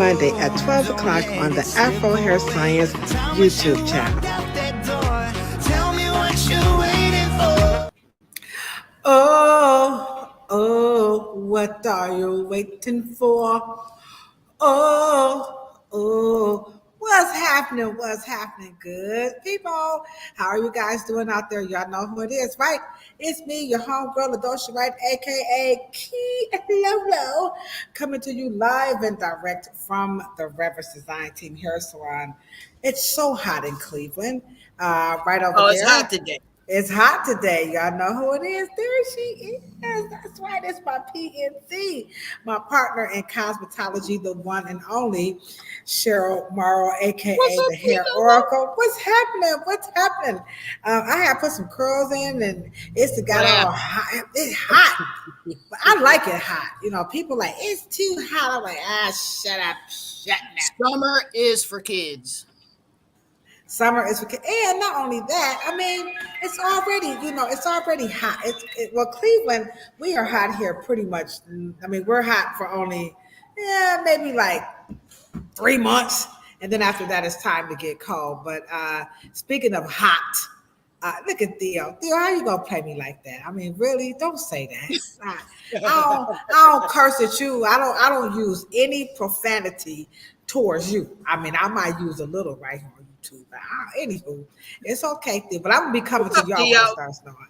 Monday at 12 o'clock on the Afro Hair Science YouTube channel. Oh, what are you waiting for? What's happening? What's happening? Good people. How are you guys doing out there? Y'all know who it is, right? It's me, your homegirl, Ladosha, right? AKA Key Lo Lo, coming to you live and direct from the Reverse Design Team Hair Salon. It's so hot in Cleveland, right over Oh, there. it's hot today. It's hot today. Y'all know who it is. There she is. That's right. It's my PNC, my partner in cosmetology, the one and only Cheryl Morrow, What's aka up, the Hair Tito? Oracle. What's happening? What's happening? I have put some curls in, and it's got all hot. It's hot, but I like it hot. You know, people like it's too hot. I'm like, shut up, shut up. Summer is for kids. Summer is, and not only that, I mean, it's already hot. Well, Cleveland, we are hot here pretty much. I mean, we're hot for only, maybe like 3 months, and then after that, it's time to get cold. But speaking of hot, look at Theo. Theo, how you gonna play me like that? I mean, really? Don't say that. I don't curse at you. I don't use any profanity towards you. I mean, I might use a little right here on YouTube. But anywho, it's okay, Theo. But I'm gonna be coming to y'all when it starts snowing.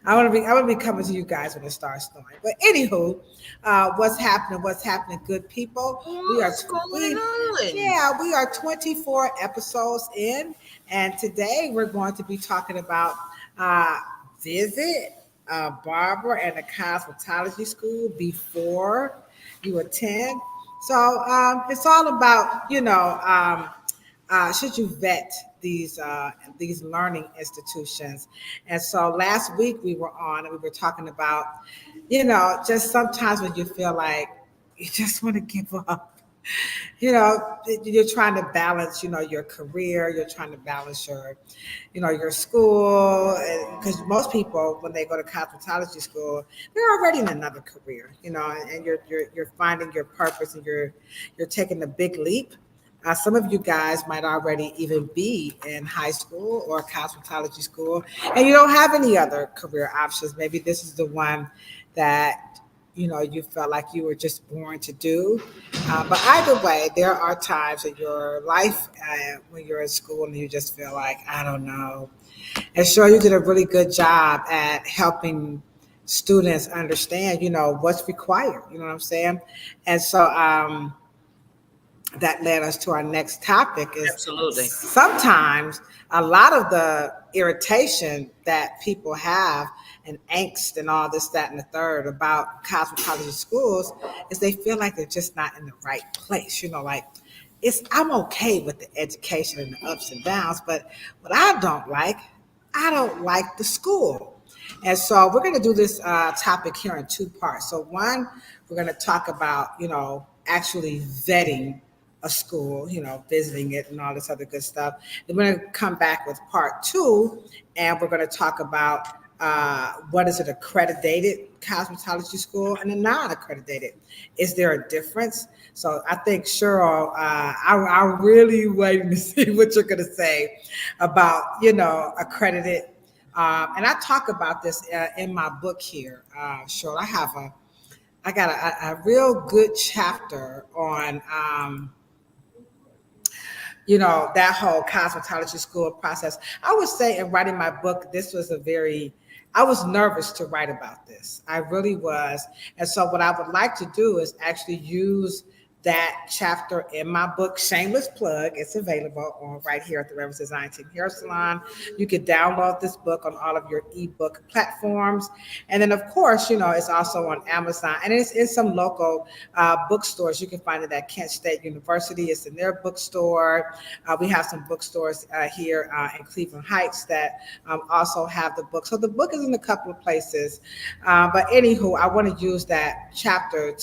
I'm gonna be coming to you guys when it starts snowing. But anywho, what's happening? What's happening, good people? What's going on? We are 24 episodes in, and today we're going to be talking about visit Barber and the cosmetology school before you attend. So it's all about should you vet these learning institutions. And so last week we were on and we were talking about, just sometimes when you feel like you just want to give up. You're trying to balance, your career, you're trying to balance your school, because most people, when they go to cosmetology school, they're already in another career, and you're finding your purpose, and you're taking a big leap. Some of you guys might already even be in high school or cosmetology school, and you don't have any other career options. Maybe this is the one that you felt like you were just born to do. But either way, there are times in your life when you're in school and you just feel like, I don't know. And sure, you did a really good job at helping students understand, what's required. You know what I'm saying? And so that led us to our next topic is Absolutely. sometimes a lot of the irritation that people have and angst and all this, that, and the third about cosmetology schools is they feel like they're just not in the right place. I'm okay with the education and the ups and downs, but what I don't like the school. And so we're going to do this topic here in two parts. So one, we're going to talk about, actually vetting a school, visiting it and all this other good stuff. Then we're going to come back with part two, and we're going to talk about what is an accredited cosmetology school and a non-accredited. Is there a difference? So I think, Cheryl, I'm really waiting to see what you're going to say about, accredited. And I talk about this in my book here, Cheryl. I got a real good chapter on that whole cosmetology school process. I would say in writing my book, I was nervous to write about this. I really was. And so what I would like to do is actually use that chapter in my book. Shameless plug. It's available on right here at the Reverse Design Team Hair Salon. You can download this book on all of your ebook platforms. And then, of course, it's also on Amazon. And it's in some local bookstores. You can find it at Kent State University. It's in their bookstore. We have some bookstores here in Cleveland Heights that also have the book. So the book is in a couple of places. But anywho, I want to use that chapter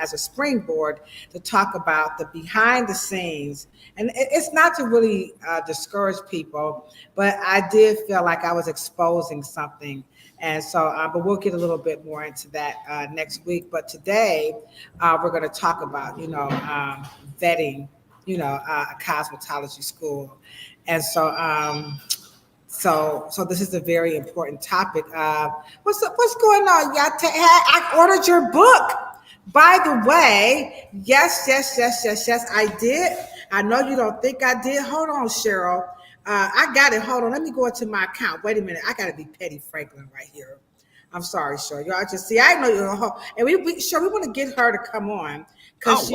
as a springboard to talk about the behind the scenes. And it's not to really discourage people, but I did feel like I was exposing something. And so, but we'll get a little bit more into that next week. But today, we're going to talk about, vetting, a cosmetology school. And so, so this is a very important topic. What's going on? I ordered your book. By the way, yes, I did. I know you don't think I did. Hold on, Cheryl. I got it. Hold on. Let me go into my account. Wait a minute. I got to be Petty Franklin right here. I'm sorry, Cheryl. Y'all just see. I know you're. And we want to get her to come on because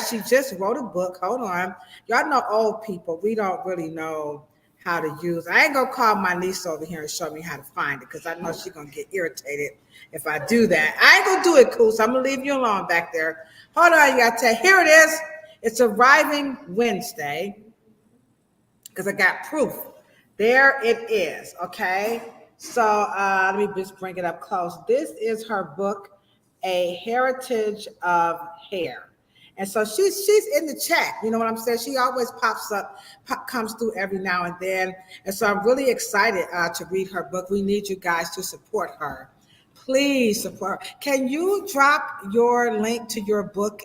she just wrote a book. Hold on. Y'all know old people. We don't really know how to use. I ain't gonna call my niece over here and show me how to find it because I know she's gonna get irritated if I do that. I ain't gonna do it, cool. So I'm gonna leave you alone back there. Hold on, you gotta here it is. It's arriving Wednesday because I got proof. There it is. Okay. So let me just bring it up close. This is her book, A Heritage of Hair. And so she's in the chat. You know what I'm saying? She always pops up, comes through every now and then. And so I'm really excited to read her book. We need you guys to support her. Please support. Can you drop your link to your book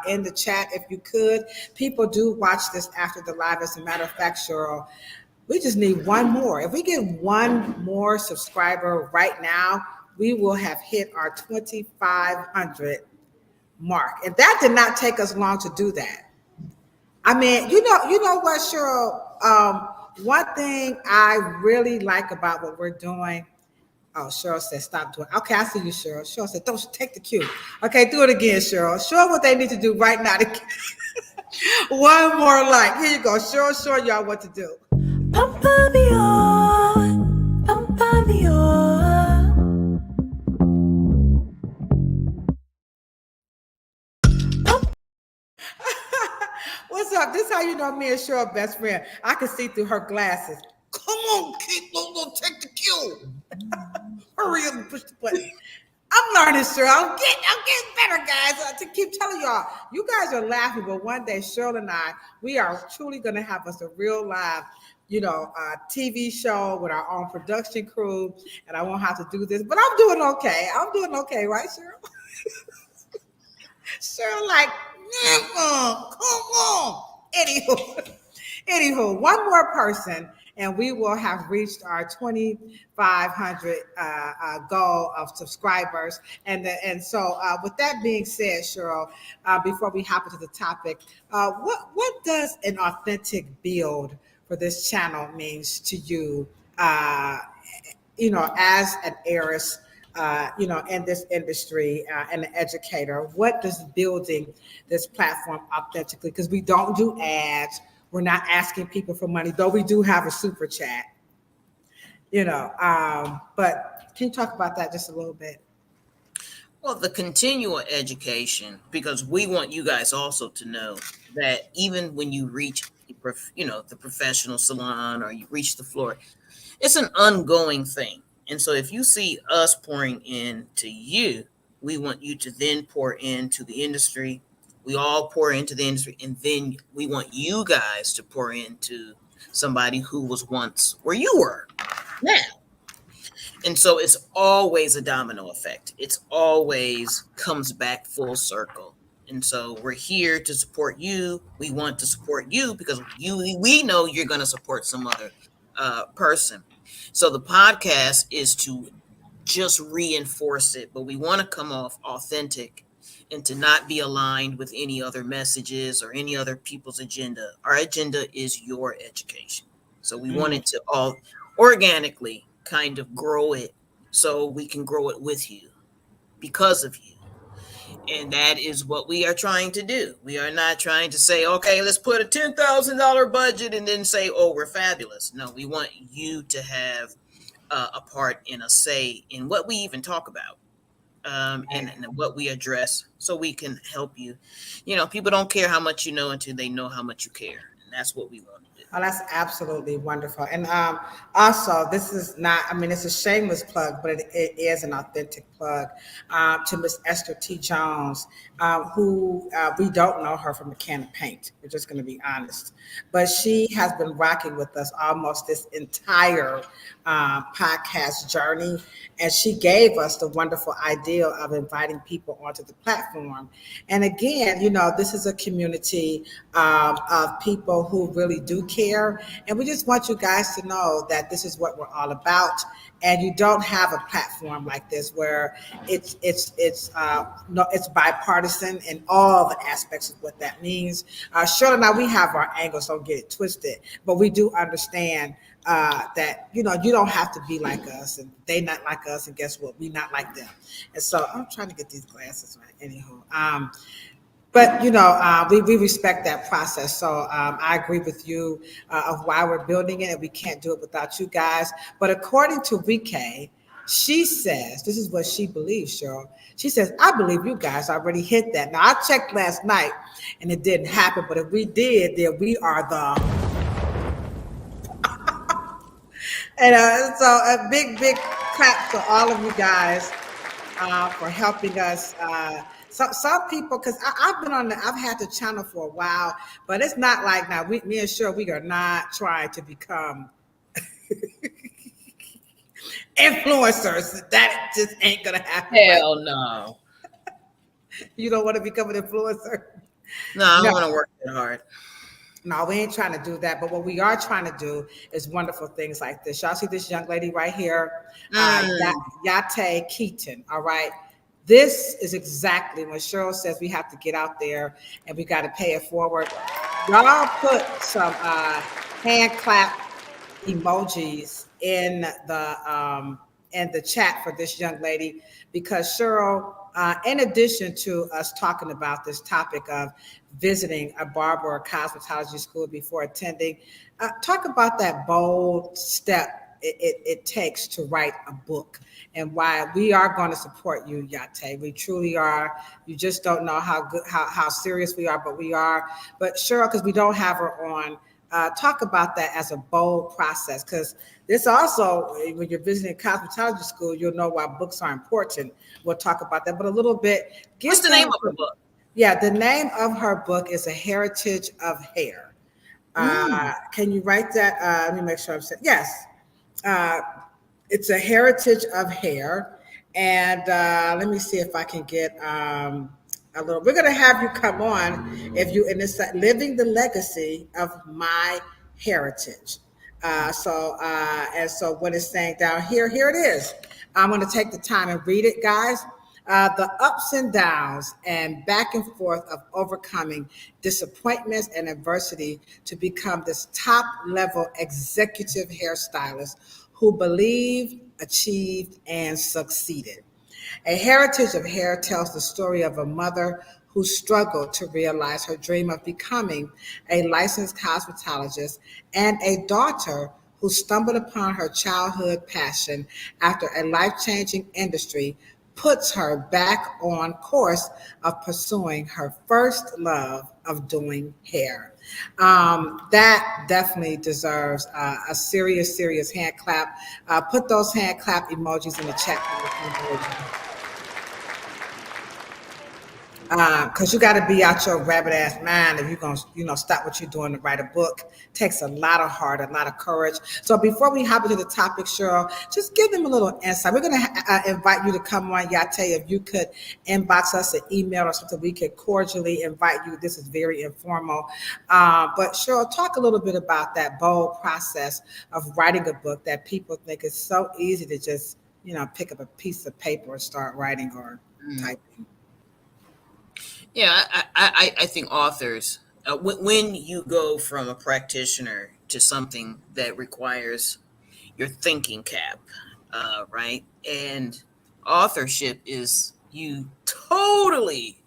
in the chat if you could? People do watch this after the live. As a matter of fact, Cheryl, we just need one more. If we get one more subscriber right now, we will have hit our 2,500 mark. And that did not take us long to do that. I mean, you know what, Cheryl? One thing I really like about what we're doing. Oh, Cheryl said, stop doing. Okay, I see you, Cheryl. Cheryl said, don't take the cue. Okay, do it again, Cheryl. Show what they need to do right now. One more like. Here you go. Cheryl, show y'all what to do. Pump me on. Pump me on. What's up? This is how you know me and Cheryl best friend. I can see through her glasses. Come on, kid, don't take the cue. Hurry up and push the button. I'm learning, Cheryl. I'm getting better, guys. To keep telling y'all, you guys are laughing, but one day, Cheryl and I, we are truly going to have us a real live, TV show with our own production crew, and I won't have to do this, but I'm doing okay. I'm doing okay, right, Cheryl? Cheryl, like, come on. Anywho, one more person, and we will have reached our 2,500 goal of subscribers. And so, with that being said, Cheryl, before we hop into the topic, what does an authentic build for this channel means to you? As an heiress, in this industry and an educator, what does building this platform authentically? Because we don't do ads. We're not asking people for money, though we do have a super chat, but can you talk about that just a little bit? Well, the continual education, because we want you guys also to know that even when you reach, the professional salon or you reach the floor, it's an ongoing thing. And so if you see us pouring into you, we want you to then pour into the industry. We all pour into the industry, and then we want you guys to pour into somebody who was once where you were now. And so it's always a domino effect. It's always comes back full circle. And so we're here to support you. We want to support you because we know you're going to support some other person. So the podcast is to just reinforce it, but we want to come off authentic and to not be aligned with any other messages or any other people's agenda. Our agenda is your education. So we wanted to all organically kind of grow it so we can grow it with you because of you. And that is what we are trying to do. We are not trying to say, okay, let's put a $10,000 budget and then say, oh, we're fabulous. No, we want you to have a part in a say in what we even talk about and what we address so we can help you. People don't care how much you know until they know how much you care. And that's what we want to do. Oh, that's absolutely wonderful. And also, this is not, it's a shameless plug, but it is an authentic plug, to Miss Esther T. Jones, who we don't know her from a can of paint. We're just going to be honest. But she has been rocking with us almost this entire podcast journey. And she gave us the wonderful idea of inviting people onto the platform. And again, this is a community of people who really do care. And we just want you guys to know that this is what we're all about. And you don't have a platform like this where it's bipartisan in all the aspects of what that means. Shirley and I, we have our angles, don't get it twisted, but we do understand that you don't have to be like us, and they not like us, and guess what? We not like them. And so I'm trying to get these glasses right. Anywho, but we respect that process. So I agree with you of why we're building it, and we can't do it without you guys. But according to Rike, she says this is what she believes, Cheryl. She says, I believe you guys already hit that. Now I checked last night and it didn't happen, but if we did, then we are the and so a big clap to all of you guys for helping us. Some people, because I've been I've had the channel for a while, but it's not like now. Me and Cheryl, we are not trying to become influencers. That just ain't gonna happen. Hell no. You don't want to become an influencer? No, I No. don't want to work that hard. No, we ain't trying to do that. But what we are trying to do is wonderful things like this. Y'all see this young lady right here, Yate Keaton. All right. This is exactly when Cheryl says we have to get out there and we got to pay it forward. Y'all put some hand clap emojis in the chat for this young lady, because Cheryl, in addition to us talking about this topic of visiting a barber or cosmetology school before attending, talk about that bold step it takes to write a book, and why we are going to support you, Yate. We truly are. You just don't know how serious we are, but we are. But Cheryl, because we don't have her on, talk about that as a bold process, because this also, when you're visiting cosmetology school, you'll know why books are important. We'll talk about that, but a little bit. What's the name of the book? Yeah, the name of her book is A Heritage of Hair. Can you write that? Let me make sure I'm saying yes. It's A Heritage of Hair. And let me see if I can get a little. We're going to have you come on if you in this living the legacy of my heritage. So what it's saying down here it is. I'm going to take the time and read it, guys. The ups and downs and back and forth of overcoming disappointments and adversity to become this top level executive hairstylist who believed, achieved, and succeeded. A Heritage of Hair tells the story of a mother who struggled to realize her dream of becoming a licensed cosmetologist, and a daughter who stumbled upon her childhood passion after a life-changing industry puts her back on course of pursuing her first love of doing hair. That definitely deserves a serious hand clap. Put those hand clap emojis in the chat. Because you got to be out your rabbit ass mind if you're gonna stop what you're doing to write a book. Takes a lot of heart, a lot of courage. So before we hop into the topic, Cheryl, just give them a little insight. We're gonna invite you to come on, Yate. If you could inbox us an email or something, we could cordially invite you. This is very informal. But Cheryl, talk a little bit about that bold process of writing a book that people think is so easy to just pick up a piece of paper and start writing or typing. Yeah, I think authors, when you go from a practitioner to something that requires your thinking cap, right? And authorship is you totally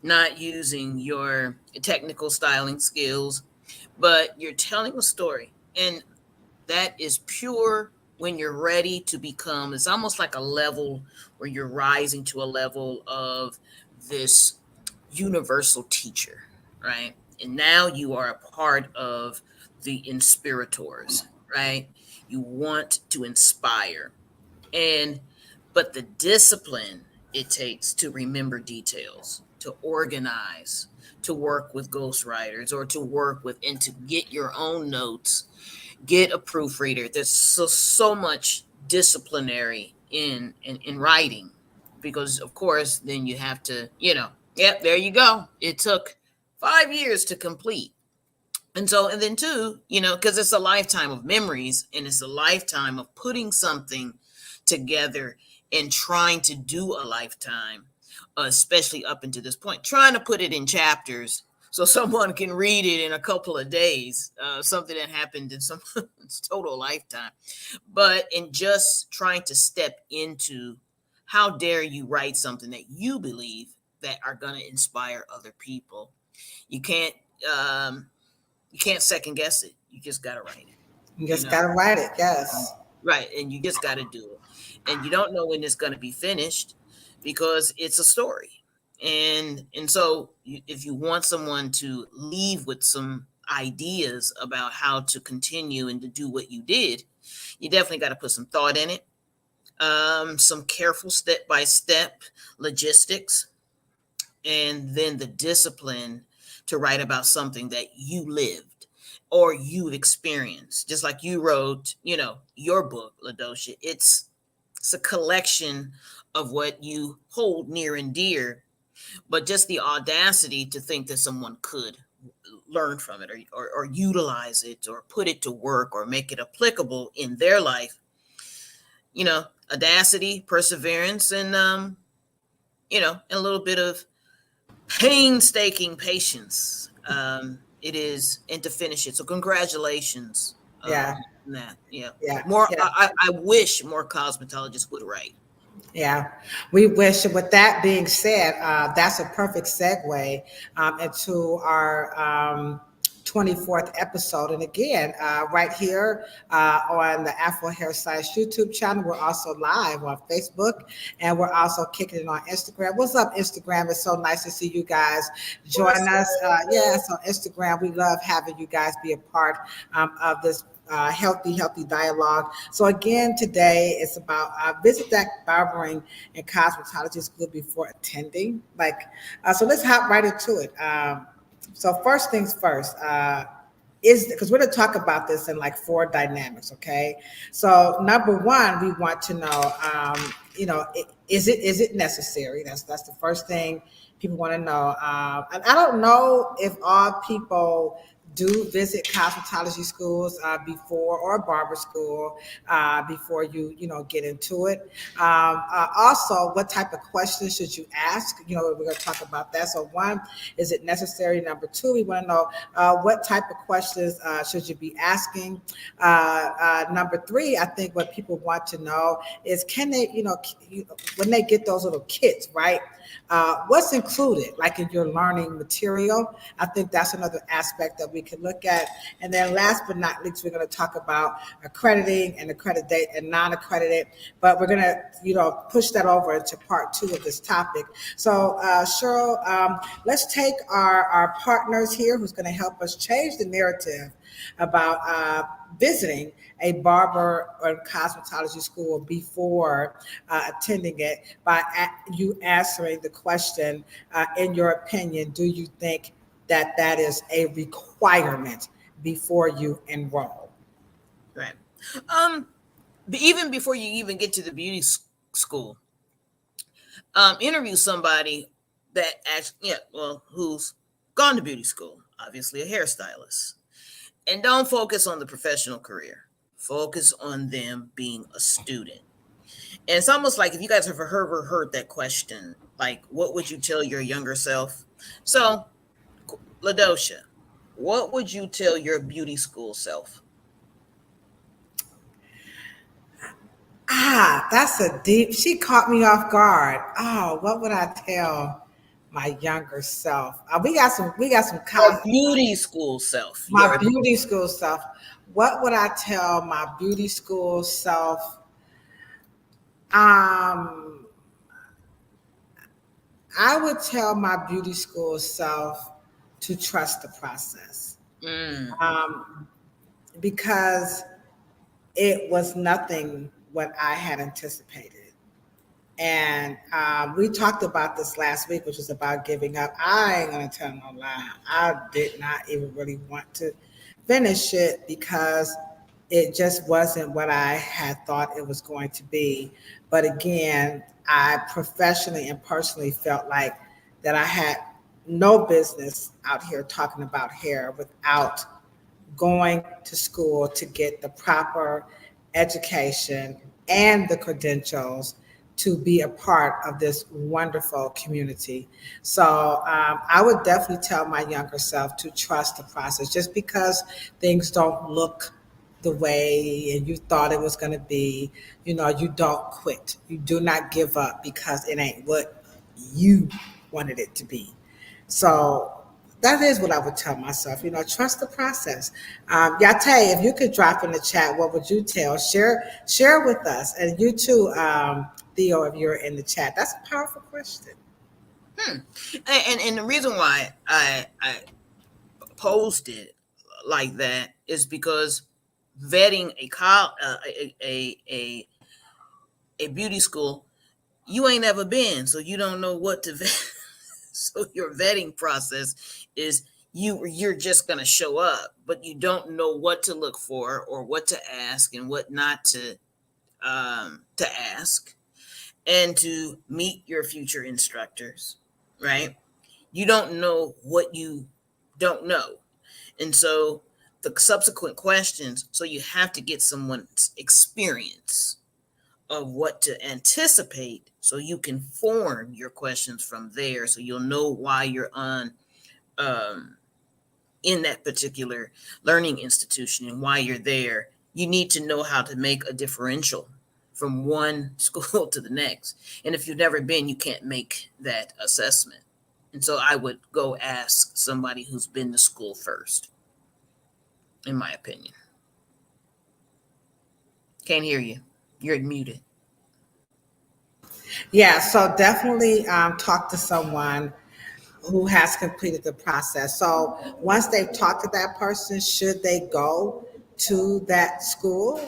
not using your technical styling skills, but you're telling a story. And that is pure when you're ready to become, it's almost like a level where you're rising to a level of this universal teacher, right? And now you are a part of the inspirators, right? You want to inspire. And but the discipline it takes to remember details, to organize, to work with ghostwriters, or to work with and to get your own notes, get a proofreader. There's so much disciplinary in writing, because of course then you have to, yep, there you go. It took 5 years to complete. And so, and then two, because it's a lifetime of memories, and it's a lifetime of putting something together and trying to do a lifetime, especially up until this point, trying to put it in chapters so someone can read it in a couple of days, something that happened in someone's total lifetime. But in just trying to step into, how dare you write something that you believe that are going to inspire other people. You can't, um, you can't second guess it. You just got to write it, You you just know? gotta write it. Yes. Right. And you just got to do it. And you don't know when it's going to be finished, because it's a story. And so if you want someone to leave with some ideas about how to continue and to do what you did, you definitely got to put some thought in it. Some careful step by step logistics, and then the discipline to write about something that you lived or you've experienced. Just like you wrote, your book, Ladosha. It's a collection of what you hold near and dear, but just the audacity to think that someone could learn from it, or utilize it, or put it to work, or make it applicable in their life. Audacity, perseverance, and a little bit of painstaking patience. It is, and to finish it. So congratulations. Yeah. On that. Yeah. Yeah. More. Yeah. I wish more cosmetologists would write. Yeah, we wish. With that being said, that's a perfect segue into our 24th episode. And again, right here on the Afro Hair Science YouTube channel, we're also live on Facebook, and we're also kicking it on Instagram. What's up, Instagram? It's so nice to see you guys join us. Yes, on Instagram, we love having you guys be a part of this healthy dialogue. So again, today it's about visit that barbering and cosmetology school before attending. So let's hop right into it. So first things first. Is because we're going to talk about this in like four dynamics. Okay, so number one, we want to know, is it necessary? That's the first thing people want to know. And I don't know if all people do visit cosmetology schools before, or barber school before you get into it. Also, what type of questions should you ask? We're going to talk about that. So one, is it necessary? Number two, we want to know what type of questions should you be asking? Number three, I think what people want to know is, can they, when they get those little kits, right? What's included, like in your learning material? I think that's another aspect that we can look at. And then last but not least, we're going to talk about accrediting and accredited and non-accredited, but we're going to, push that over into part two of this topic. So Cheryl, let's take our partners here who's going to help us change the narrative about visiting a barber or cosmetology school before attending it, by you answering the question, in your opinion, do you think that that is a requirement before you enroll? Right. Um. Even before you even get to the beauty school, interview somebody that actually, who's gone to beauty school, obviously a hairstylist, and don't focus on the professional career. Focus on them being a student. And it's almost like, if you guys have ever heard that question, like, what would you tell your younger self? So, Ladosha, what would you tell your beauty school self? That's a deep. She caught me off guard. Oh, what would I tell my younger self? We got some Your beauty school self. my Your beauty school self. What would I tell my beauty school self? Um, I would tell my beauty school self to trust the process, mm, um, because it was nothing what I had anticipated. And we talked about this last week, which was about giving up. I ain't gonna tell no lie. I did not even really want to finish it because it just wasn't what I had thought it was going to be. But again, I professionally and personally felt like that I had no business out here talking about hair without going to school to get the proper education and the credentials to be a part of this wonderful community. So I would definitely tell my younger self to trust the process. Just because things don't look the way and you thought it was going to be, you don't quit. You do not give up because it ain't what you wanted it to be. So that is what I would tell myself. Trust the process. Yate, if you could drop in the chat, what would you tell? Share with us, and you too, Theo, if you're in the chat. That's a powerful question. And the reason why I posed it like that is because vetting a beauty school, you ain't ever been, so you don't know what to vet. So your vetting process is you're just going to show up, but you don't know what to look for or what to ask and what not to ask, and to meet your future instructors, right? You don't know what you don't know. And so the subsequent questions, so you have to get someone's experience of what to anticipate so you can form your questions from there, so you'll know why you're on in that particular learning institution and why you're there. You need to know how to make a differential from one school to the next. And if you've never been, you can't make that assessment. And so I would go ask somebody who's been to school first, in my opinion. Can't hear you. You're muted. Yeah, so definitely talk to someone who has completed the process. So once they've talked to that person, should they go to that school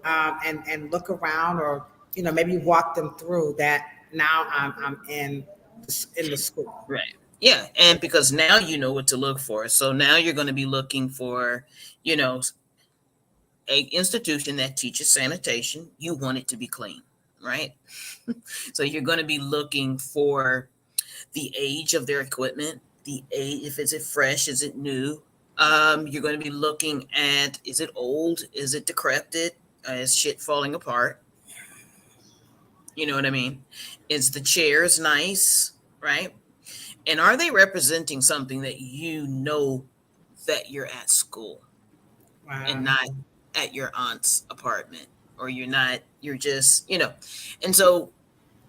and look around, or maybe walk them through that? Now I'm in the school. Right. Yeah. And because now you know what to look for. So now you're going to be looking for, you know, a institution that teaches sanitation. You want it to be clean, right? So you're going to be looking for the age of their equipment, the age, if it's fresh, is it new? You're going to be looking at, is it old? Is it decrepit? Is shit falling apart? You know what I mean? Is the chairs nice, right? And are they representing something that you know that you're at school and Wow. not at your aunt's apartment, or you're just, and so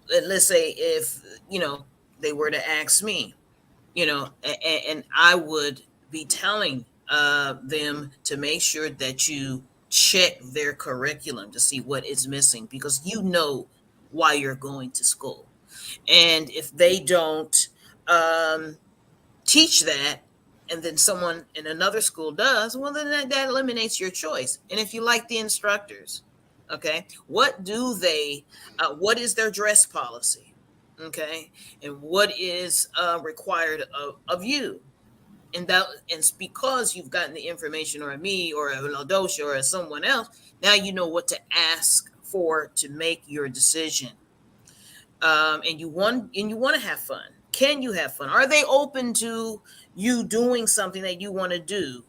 let's say if, they were to ask me, and I would be telling them to make sure that you check their curriculum to see what is missing, because you know why you're going to school. And if they don't um, teach that, and then someone in another school does, well, then that eliminates your choice. And if you like the instructors, okay, what is their dress policy? Okay, and what is required of you? And it's because you've gotten the information, or me, or a Ladosha, or someone else. Now you know what to ask for to make your decision. And you want to have fun. Can you have fun? Are they open to you doing something that you want to do,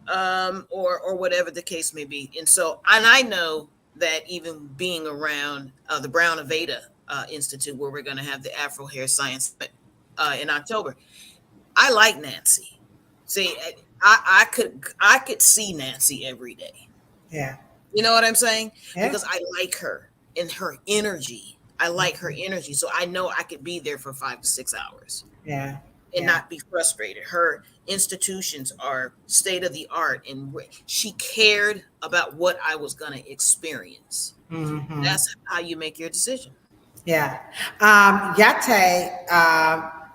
or whatever the case may be? And I know that even being around the Brown Aveda Institute, where we're going to have the Afro Hair Science in October, I like Nancy. See, I could see Nancy every day. Yeah. You know what I'm saying? Yeah. Because I like her and her energy. I like her energy. So I know I could be there for 5 to 6 hours Yeah. and Yeah. not be frustrated. Her institutions are state of the art, and she cared about what I was going to experience. Hmm. That's how you make your decision. Yeah. Yate,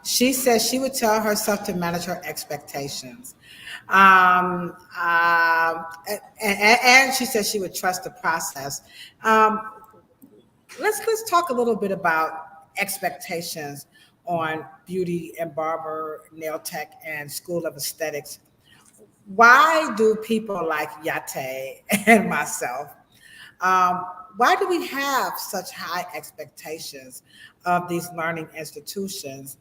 she says she would tell herself to manage her expectations. And she says she would trust the process. Um, let's talk a little bit about expectations on beauty and barber, nail tech, and School of Aesthetics. Why do people like Yate and myself, um, why do we have such high expectations of these learning institutions?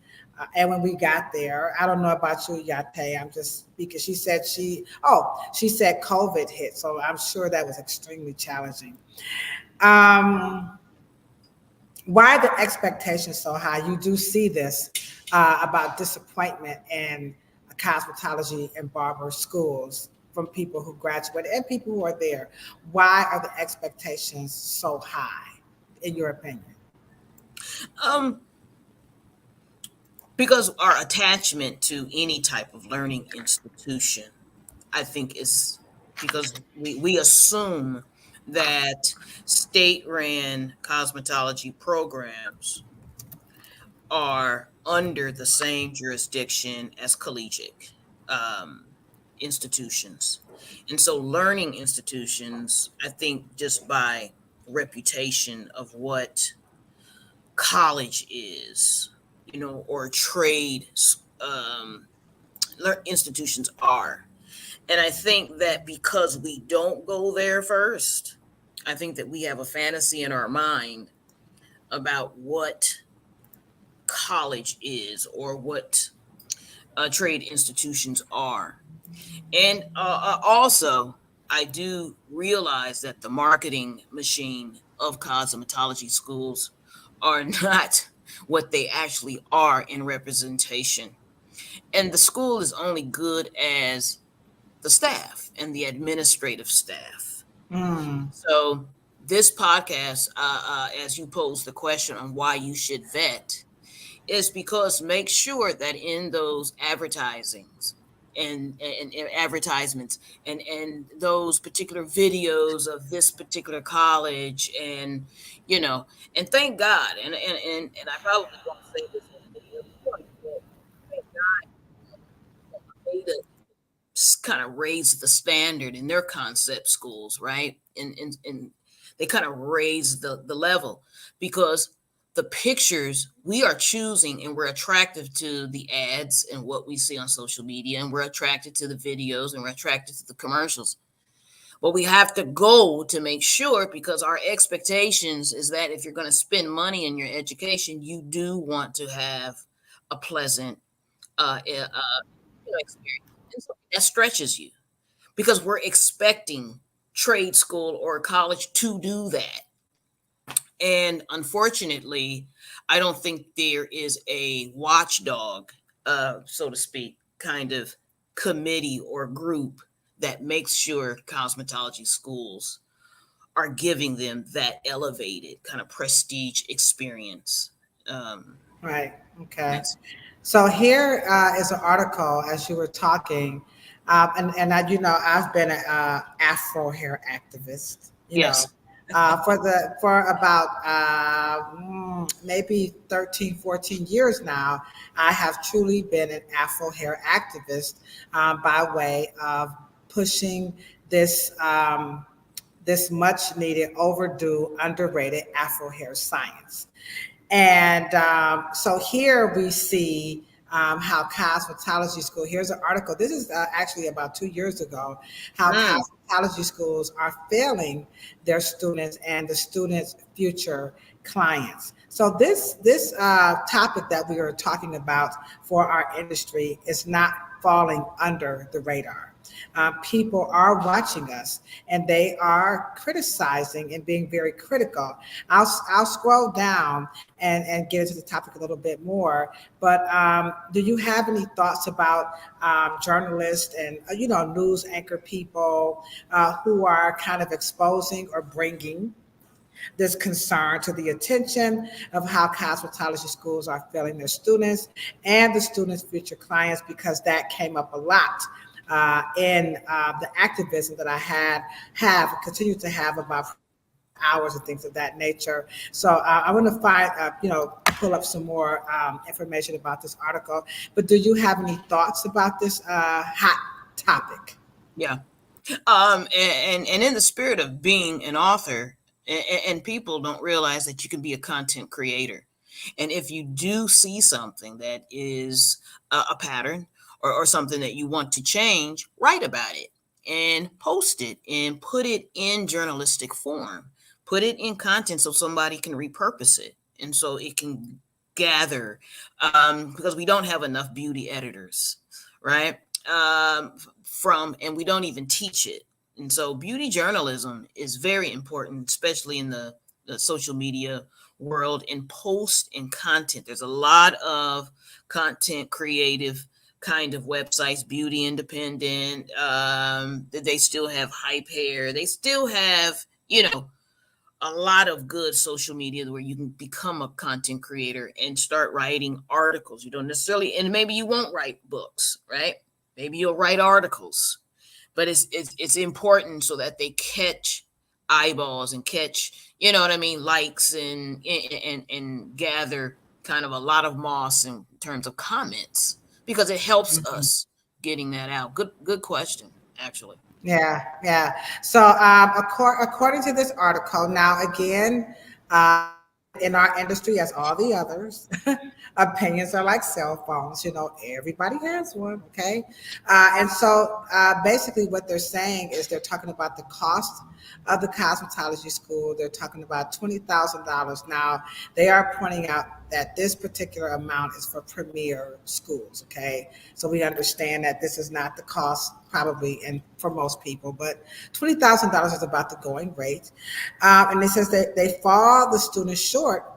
And when we got there, I don't know about you, Yate. I'm just speaking. She said COVID hit, so I'm sure that was extremely challenging. Um, why the expectations so high? You do see this about disappointment in cosmetology and barber schools from people who graduated and people who are there. Why are the expectations so high, in your opinion? Um, because our attachment to any type of learning institution, I think, is because we assume that state ran cosmetology programs are under the same jurisdiction as collegiate um, institutions. And so, learning institutions, I think, just by reputation of what college is, or trade um, institutions are. And I think that because we don't go there first, I think that we have a fantasy in our mind about what college is or what trade institutions are. And also, I do realize that the marketing machine of cosmetology schools are not what they actually are in representation. And the school is only good as the staff and the administrative staff. Mm, So, this podcast, as you pose the question on why you should vet, is because make sure that in those advertisings and advertisements and those particular videos of this particular college, and and thank God, and I probably won't say this at any other point, but thank God kind of raised the standard in their concept schools, right? And they kind of raised the level, because the pictures we are choosing, and we're attracted to the ads and what we see on social media, and we're attracted to the videos, and we're attracted to the commercials. But we have to go to make sure, because our expectations is that if you're going to spend money in your education, you do want to have a pleasant experience. And so that stretches you, because we're expecting trade school or college to do that. And unfortunately, I don't think there is a watchdog, so to speak, kind of committee or group that makes sure cosmetology schools are giving them that elevated kind of prestige experience. Um, right. Okay. that's So here is an article as you were talking, and I've been an Afro hair activist. yes. For about maybe 13, 14 years now. I have truly been an Afro hair activist by way of pushing this. This much needed, overdue, underrated Afro hair science. And so here we see how cosmetology school, here's an article, this is actually about 2 years ago, how Mm, cosmetology schools are failing their students and the students' future clients. So this topic that we are talking about for our industry is not falling under the radar. People are watching us and they are criticizing and being very critical. I'll scroll down and get into the topic a little bit more. But do you have any thoughts about journalists and news anchor people who are kind of exposing or bringing this concern to the attention of how cosmetology schools are failing their students and the students' future clients? Because that came up a lot in the activism that I have continue to have about hours and things of that nature. So I want to pull up some more information about this article. But do you have any thoughts about this hot topic? yeah. And in the spirit of being an author, and people don't realize that you can be a content creator. And if you do see something that is a pattern, or something that you want to change, write about it and post it and put it in journalistic form. Put it in content so somebody can repurpose it and so it can gather, because we don't have enough beauty editors, right? And we don't even teach it. And so beauty journalism is very important, especially in the social media world, and post and content. There's a lot of content creative kind of websites, beauty independent. They still have hype hair. They still have, a lot of good social media where you can become a content creator and start writing articles. You don't necessarily, and maybe you won't write books, right? Maybe you'll write articles, but it's important so that they catch eyeballs and catch, what I mean, likes, and gather kind of a lot of moss in terms of comments, because it helps Mhm. us getting that out. Good question, actually. Yeah, yeah. So, according to this article, now again, in our industry, as all the others, opinions are like cell phones. Everybody has one. Okay, and so basically, what they're saying is they're talking about the cost of the cosmetology school. They're talking about $20,000. Now, they are pointing out that this particular amount is for premier schools. Okay, so we understand that this is not the cost probably, and for most people, but $20,000 is about the going rate. And it says that they fall the students short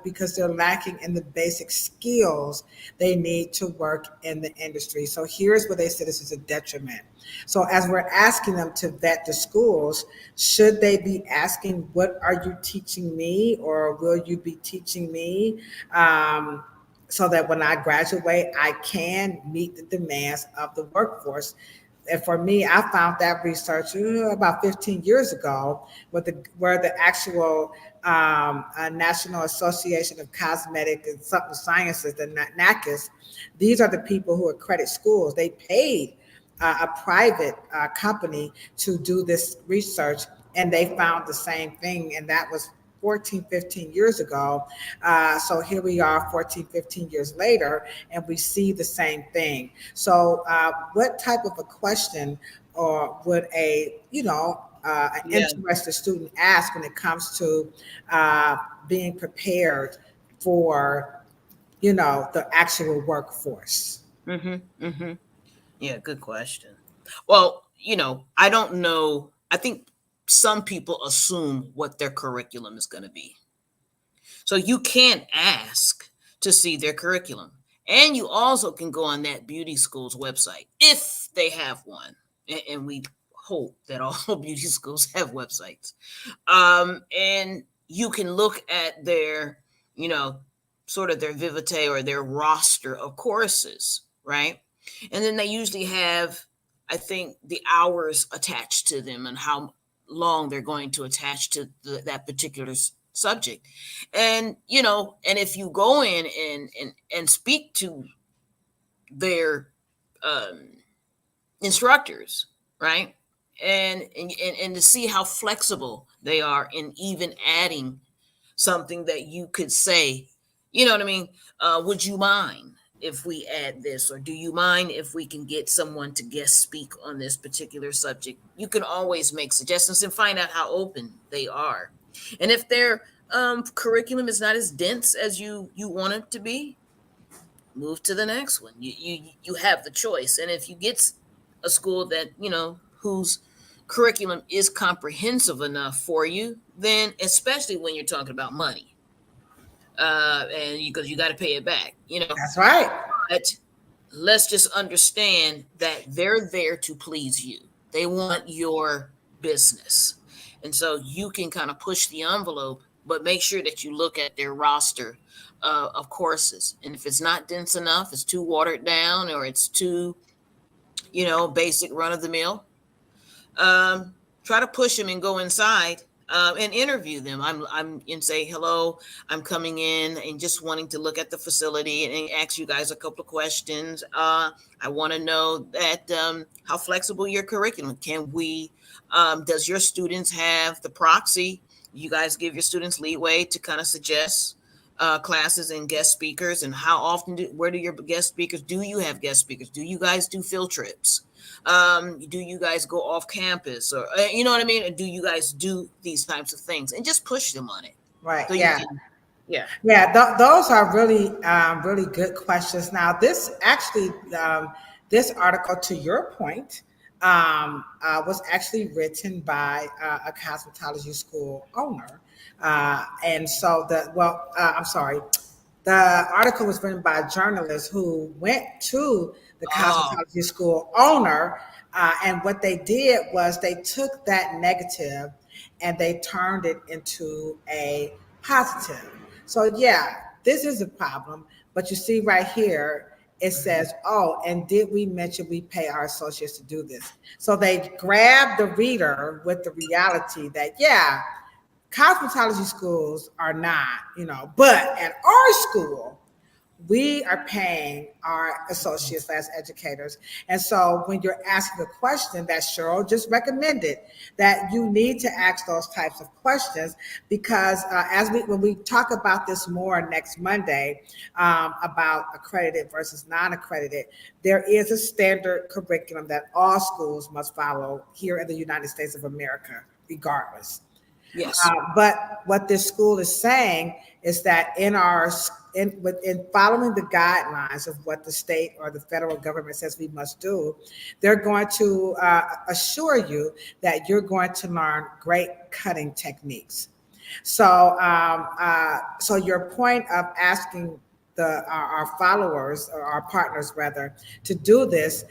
because they're lacking in the basic skills they need to work in the industry. So here's where they say this is a detriment. So as we're asking them to vet the schools, should they be asking, what are you teaching me, or will you be teaching me? So that when I graduate, I can meet the demands of the workforce. And for me, I found that research about 15 years ago, where the actual National Association of Cosmetic and Supplement Sciences, the NACS, these are the people who accredit schools. They paid a private company to do this research, and they found the same thing, and that was 14, 15 years ago. So here we are 14, 15 years later, and we see the same thing. So what type of a question or would an Yeah. interested student ask when it comes to being prepared for, the actual workforce? Mm-hmm. Mm-hmm. Yeah, good question. Well, I don't know. I think some people assume what their curriculum is going to be. So you can ask to see their curriculum. And you also can go on that beauty school's website if they have one. And we hope that all beauty schools have websites. And you can look at their, you know, sort of their vivite or their roster of courses, right? And then they usually have, I think, the hours attached to them and how long they're going to attach to that particular subject. And and if you go in and speak to their um, instructors, right, and to see how flexible they are in even adding something that you could say, you know what I mean? Would you mind if we add this, or do you mind if we can get someone to guest speak on this particular subject? You can always make suggestions and find out how open they are. And if their curriculum is not as dense as you want it to be, move to the next one. You have the choice. And if you get a school that whose curriculum is comprehensive enough for you, then especially when you're talking about money, and because you got to pay it back, That's right. but let's just understand that they're there to please you. They want your business. And so you can kind of push the envelope, but make sure that you look at their roster of courses. And if it's not dense enough, it's too watered down, or it's too, basic run of the mill, try to push them and go inside and interview them. I'm and say hello. I'm coming in and just wanting to look at the facility and ask you guys a couple of questions. I want to know that how flexible your curriculum can we. Does your students have the proxy? You guys give your students leeway to kind of suggest classes and guest speakers, and how often where do your guest speakers, do you have guest speakers, do you guys do field trips, do you guys go off campus, or you know what I mean, do you guys do these types of things, and just push them on it Right. so you Yeah. can, yeah. Yeah. Those are really, really good questions. Now, this actually, this article, to your point, was actually written by a cosmetology school owner. And so I'm sorry. The article was written by a journalist who went to the Oh, cosmetology school owner. And what they did was they took that negative and they turned it into a positive. So, yeah, this is a problem. But you see right here, it says, oh, and did we mention we pay our associates to do this? So they grab the reader with the reality that, yeah, cosmetology schools are not, but at our school, we are paying our associates as educators. And so when you're asking a question that Cheryl just recommended, that you need to ask those types of questions, because when we talk about this more next Monday, about accredited versus non-accredited, there is a standard curriculum that all schools must follow here in the United States of America, regardless. yes. But what this school is saying is that in following the guidelines of what the state or the federal government says we must do, they're going to assure you that you're going to learn great cutting techniques. So your point of asking our followers, or our partners rather, to do this,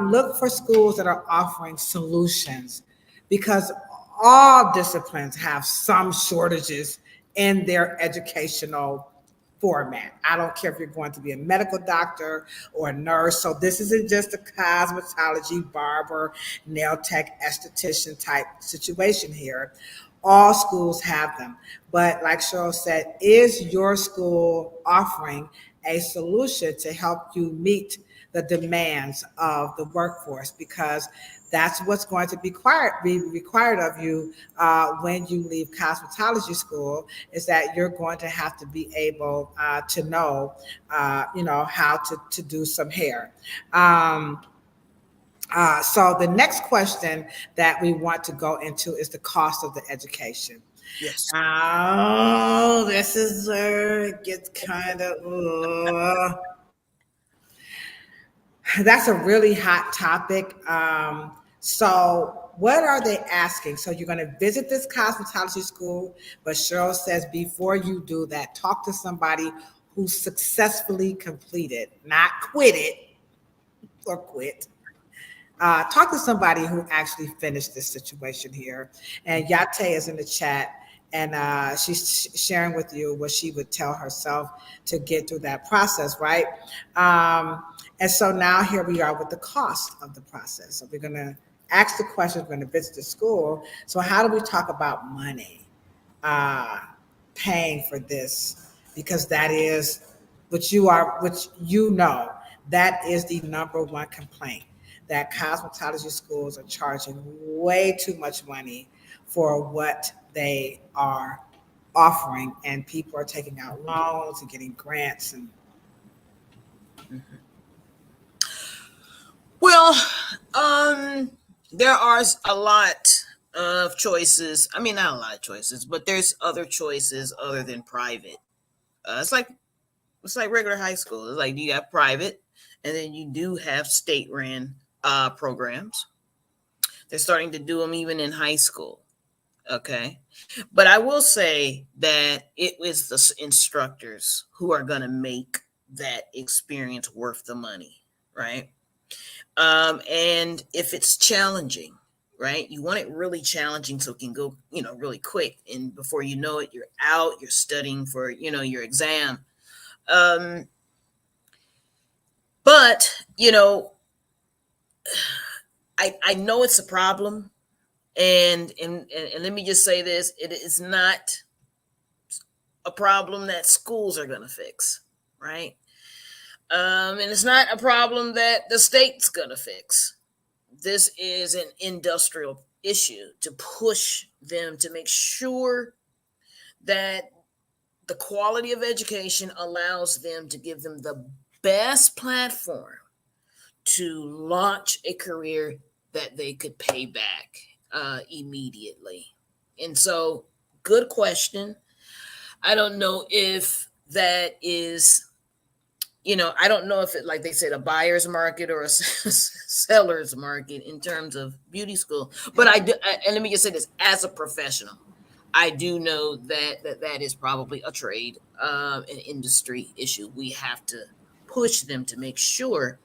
look for schools that are offering solutions, because all disciplines have some shortages in their educational format. I don't care if you're going to be a medical doctor or a nurse. So this isn't just a cosmetology, barber, nail tech, esthetician type situation here. All schools have them. But like Cheryl said, is your school offering a solution to help you meet the demands of the workforce? Because that's what's going to be required of you when you leave cosmetology school, is that you're going to have to be able to know, how to do some hair. So the next question that we want to go into is the cost of the education. Yes. Oh, this is where it gets kind of, that's a really hot topic. So what are they asking? So you're going to visit this cosmetology school, but Cheryl says before you do that, talk to somebody who successfully completed, not quit it or quit. Talk to somebody who actually finished this situation here. And Yate is in the chat, and she's sharing with you what she would tell herself to get through that process, right? And so now here we are with the cost of the process. So we're going to ask the questions, we're going to visit the school. So how do we talk about money, uh, paying for this? Because that is which that is the number one complaint, that cosmetology schools are charging way too much money for what they are offering, and people are taking out loans and getting grants. And Well, there are a lot of choices. I mean, not a lot of choices, but there's other choices other than private. It's like regular high school. It's like you have private, and then you do have state ran programs. They're starting to do them even in high school. Okay, but I will say that it is the instructors who are going to make that experience worth the money, right? And if it's challenging, right, you want it really challenging so it can go, really quick, and before you know it, you're out, you're studying for, your exam. um but I know it's a problem, and let me just say this: it is not a problem that schools are going to fix, right? And it's not a problem that the state's going to fix. This is an industrial issue to push them to make sure that the quality of education allows them to give them the best platform to launch a career that they could pay back immediately. And so, good question. I don't know if that is, I don't know if it, like they said, a buyer's market or a seller's market in terms of beauty school. But I do, and let me just say this: as a professional, I do know that is probably a trade, an industry issue. We have to push them to make sure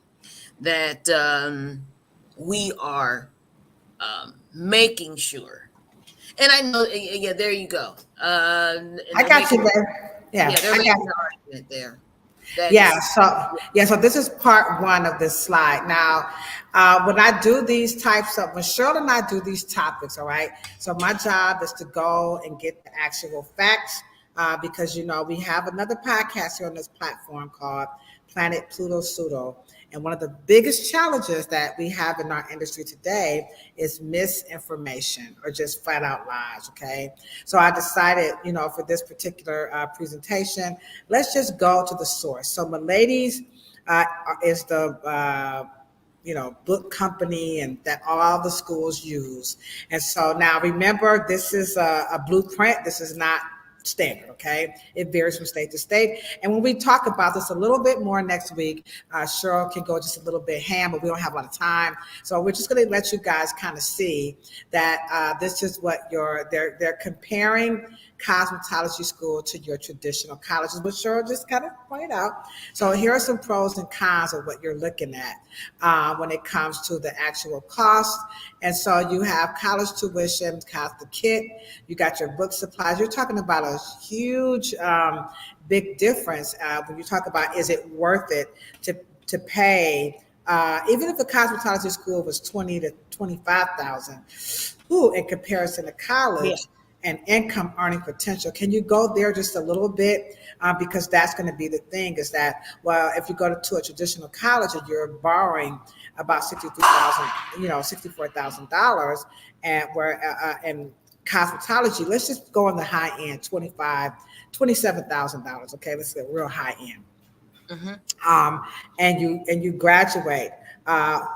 that we are making sure. And I know, yeah, there you go. And I they're got you making, there. Yeah, yeah, they're I got making you. an argument there. That Yeah, is, so this is part one of this slide. Now, when I do these types of, when Cheryl and I do these topics, all right. So my job is to go and get the actual facts, because we have another podcast here on this platform called Planet Pluto Pseudo. And one of the biggest challenges that we have in our industry today is misinformation or just flat out lies. Okay. So I decided, for this particular presentation, let's just go to the source. So Milady's is the book company and that all the schools use. And so now remember, this is a blueprint. This is not standard, okay? It varies from state to state. And when we talk about this a little bit more next week, Cheryl can go just a little bit ham, but we don't have a lot of time. So we're just going to let you guys kind of see that this is what they're comparing cosmetology school to your traditional colleges, which Cheryl just kind of pointed out. So here are some pros and cons of what you're looking at when it comes to the actual cost. And so you have college tuition, cost the kit, you got your book supplies. You're talking about a huge, big difference when you talk about, is it worth it to pay, even if a cosmetology school was 20 to 25,000, in comparison to college. yeah. And income earning potential. Can you go there just a little bit? Because that's going to be the thing, is that, well, if you go to a traditional college and you're borrowing about $64,000, and where in cosmetology, let's just go on the high end, $27,000. Okay, let's get real high end. And you graduate.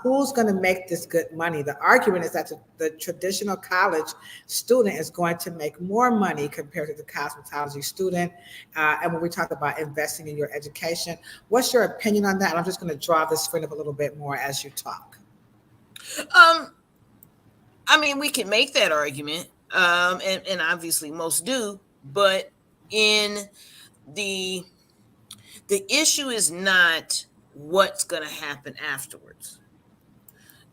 Who's going to make this good money? The argument is that the traditional college student is going to make more money compared to the cosmetology student. And when we talk about investing in your education, what's your opinion on that? And I'm just going to draw this screen up a little bit more as you talk. I mean, we can make that argument, and obviously most do, but in the issue is not what's going to happen afterwards.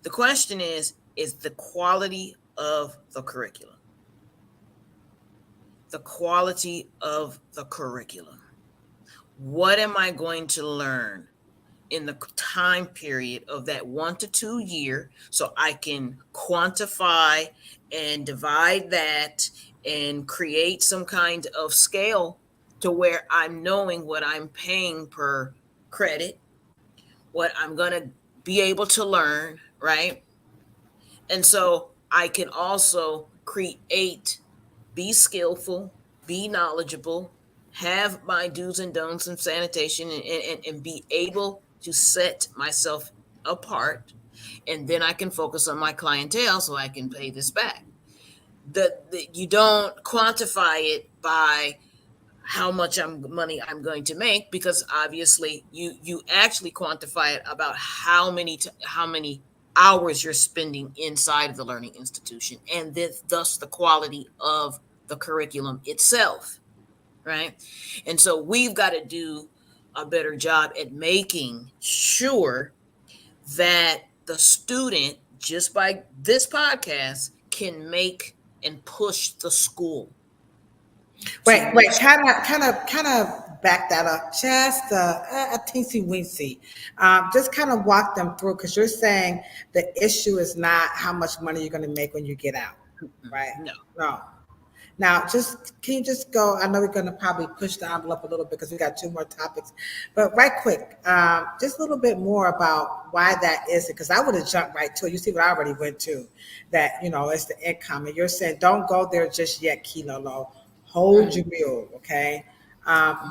The question is the quality of the curriculum. The quality of the curriculum. What am I going to learn in the time period of that 1 to 2 year, so I can quantify and divide that and create some kind of scale to where I'm knowing what I'm paying per credit, what I'm going to be able to learn, right? And so I can also create, be skillful, be knowledgeable, have my do's and don'ts in sanitation, and be able to set myself apart. And then I can focus on my clientele so I can pay this back. You don't quantify it by how much money I'm going to make, because obviously you actually quantify it about how many hours you're spending inside of the learning institution, and thus the quality of the curriculum itself, right? And so we've got to do a better job at making sure that the student, just by this podcast, can make and push the school. Wait, kind of back that up just a teensy weensy. Just kind of walk them through, because you're saying the issue is not how much money you're going to make when you get out, right? No. Now, can you just go? I know we're going to probably push the envelope a little bit because we got 2 more topics, but right quick, just a little bit more about why that is, because I would have jumped right to it. You see what I already went to, that it's the income, and you're saying don't go there just yet, Kilo Lo. Hold your mule, okay?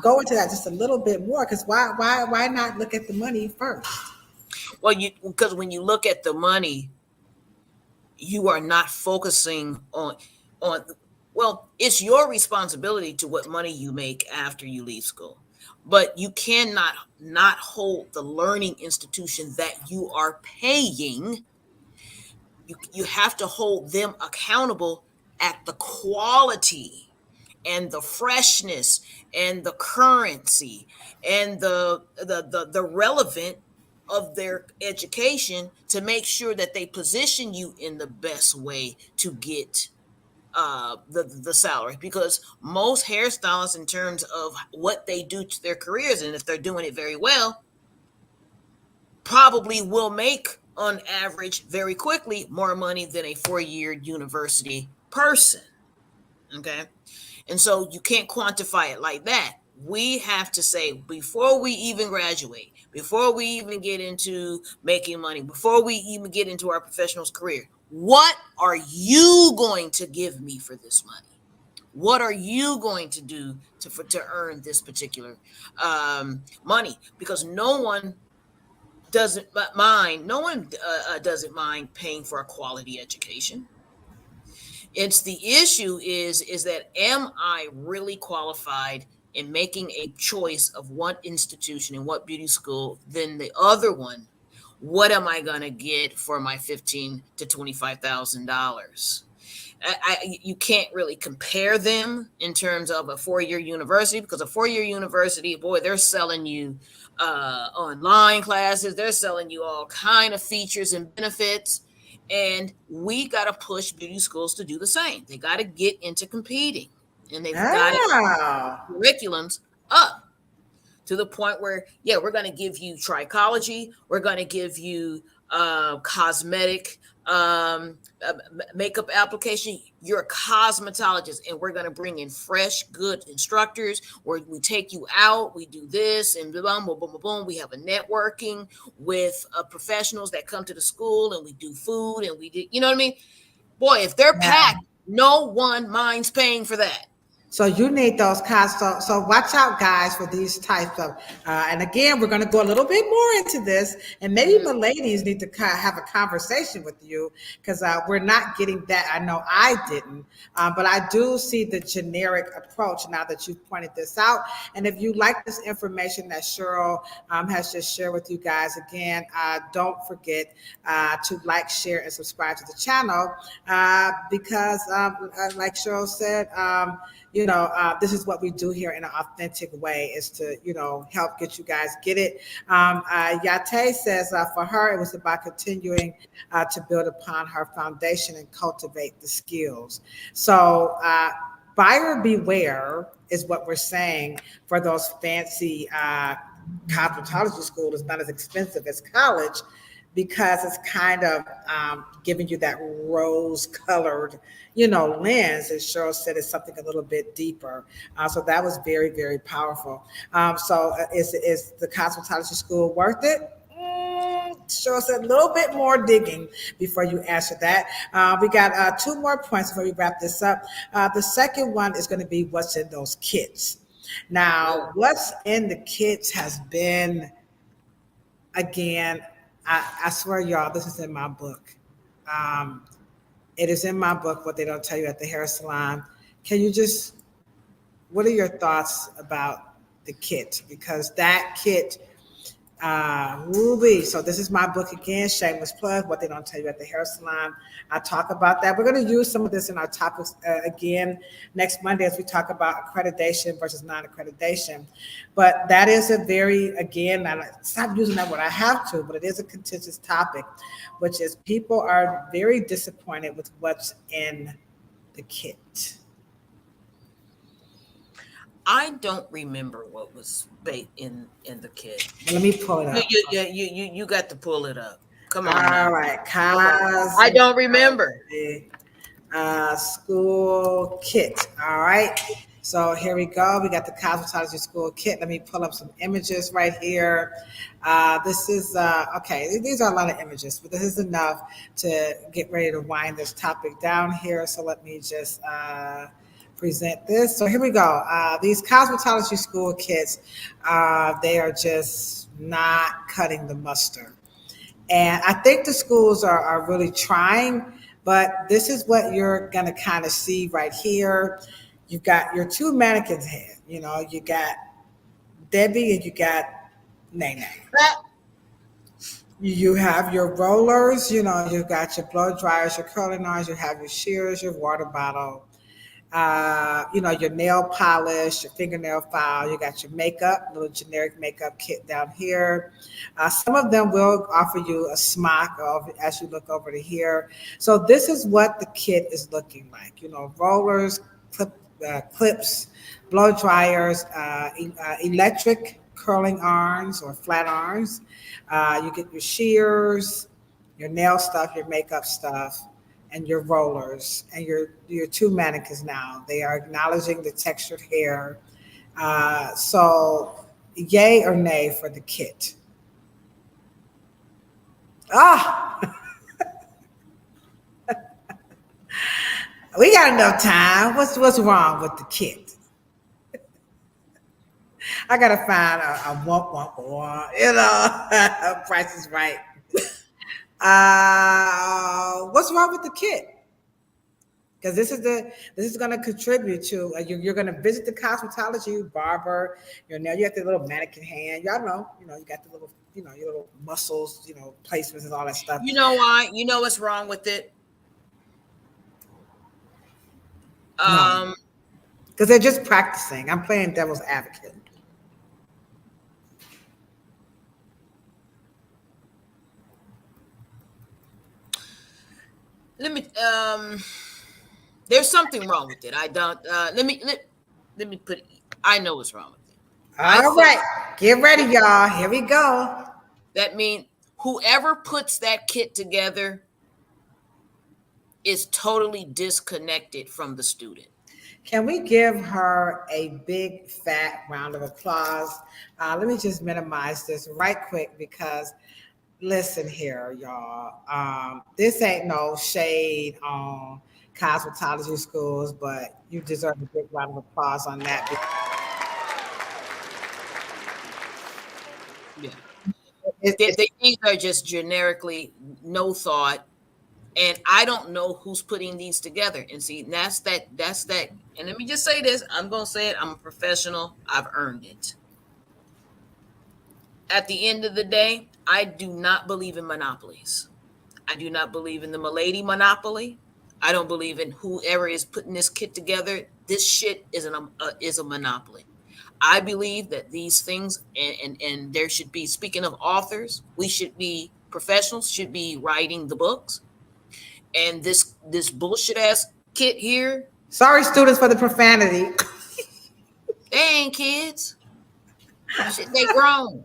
Go into that just a little bit more, because why not look at the money first? Well, because when you look at the money, you are not focusing on well, it's your responsibility to what money you make after you leave school, but you cannot not hold the learning institution that you are paying. You have to hold them accountable at the quality and the freshness and the currency and the relevant of their education, to make sure that they position you in the best way to get the salary. Because most hairstylists, in terms of what they do to their careers, and if they're doing it very well, probably will make on average very quickly more money than a 4-year university person. Okay. And so you can't quantify it like that. We have to say, before we even graduate, before we even get into making money, before we even get into our professional's career, what are you going to give me for this money? What are you going to do to earn this particular money? Because no one doesn't mind. No one doesn't mind paying for a quality education. It's the issue is that, am I really qualified in making a choice of one institution and what beauty school than the other one? What am I gonna get for my $15,000 to $25,000? You can't really compare them in terms of a 4-year university, because a 4-year university, boy, they're selling you online classes, they're selling you all kind of features and benefits, and we got to push beauty schools to do the same. They got to get into competing, and they've got to Oh, curriculums up to the point where, yeah, we're going to give you trichology, we're going to give you cosmetic makeup application. You're a cosmetologist, and we're going to bring in fresh, good instructors where we take you out, we do this, and boom, boom, boom, boom, boom. We have a networking with professionals that come to the school, and we do food, and we do, you know what I mean? Boy, if they're yeah. packed, no one minds paying for that. So you need those kinds. So watch out, guys, for these types of. And again, we're going to go a little bit more into this, and maybe the ladies need to have a conversation with you, because we're not getting that. I know I didn't, but I do see the generic approach now that you've pointed this out. And if you like this information that Cheryl has just shared with you guys, again, don't forget to like, share, and subscribe to the channel, because, like Cheryl said. This is what we do here in an authentic way, is to, help get you guys get it. Yate says for her, it was about continuing to build upon her foundation and cultivate the skills. So buyer beware is what we're saying for those fancy cosmetology schools. It's not as expensive as college, because it's kind of giving you that rose-colored, lens. As Cheryl said, it's something a little bit deeper. So that was very, very powerful. So is the cosmetology school worth it? Cheryl said a little bit more digging before you answer that. We got 2 more points before we wrap this up. The second one is going to be what's in those kits. Now, what's in the kits has been, again, I swear, y'all, this is in my book. It is in my book, what they don't tell you at the hair salon. What are your thoughts about the kit? Because that kit, Ruby. So this is my book again, shameless plug, what they don't tell you at the hair salon. I talk about that. We're going to use some of this in our topics again next Monday, as we talk about accreditation versus non-accreditation. But that is a very, again, I stop using that word, I have to, but it is a contentious topic, which is people are very disappointed with what's in the kit. I don't remember what was in the kit. Let me pull it up. You got to pull it up. Come on. All right, I don't remember. School kit. All right. So here we go. We got the cosmetology school kit. Let me pull up some images right here. This is okay. These are a lot of images, but this is enough to get ready to wind this topic down here. So let me just present this. So here we go. These cosmetology school kits, they are just not cutting the mustard. And I think the schools are really trying, but this is what you're going to kind of see right here. You've got your two mannequins head. You know, you got Debbie and you got Nene. You have your rollers, you know, you've got your blow dryers, your curling irons, you have your shears, your water bottle, you know, your nail polish, your fingernail file, you got your makeup, little generic makeup kit down here. Some of them will offer you a smock as you look over to here. So this is what the kit is looking like, you know, rollers, clips, blow dryers, electric curling irons or flat irons. You get your shears, your nail stuff, your makeup stuff, and your rollers and your two mannequins now. They are acknowledging the textured hair. So yay or nay for the kit? We got enough time. What's wrong with the kit? I gotta find a one, you know, Price is Right. What's wrong with the kit? Because this is going to contribute to you're going to visit the cosmetology barber. You know, you have the little mannequin hand. Y'all know, you know, you got the little, you know, your little muscles, you know, placements and all that stuff. You know why? You know what's wrong with it? Because they're just practicing. I'm playing devil's advocate. Let me. There's something wrong with it. I don't. Let me put. I know what's wrong with it. All right, get ready, y'all. Here we go. That means whoever puts that kit together is totally disconnected from the student. Can we give her a big fat round of applause? Let me just minimize this right quick because listen here, y'all. This ain't no shade on cosmetology schools, but you deserve a big round of applause on that. Yeah. These are just generically no thought. And I don't know who's putting these together. And see, that's that. And let me just say this. I'm going to say it. I'm a professional. I've earned it. At the end of the day, I do not believe in monopolies. I do not believe in the Milady monopoly. I don't believe in whoever is putting this kit together. This shit is a monopoly. I believe that these things, and there should be, speaking of authors, professionals should be writing the books. And this bullshit ass kit here. Sorry, students, for the profanity. They ain't kids. Shit, they grown.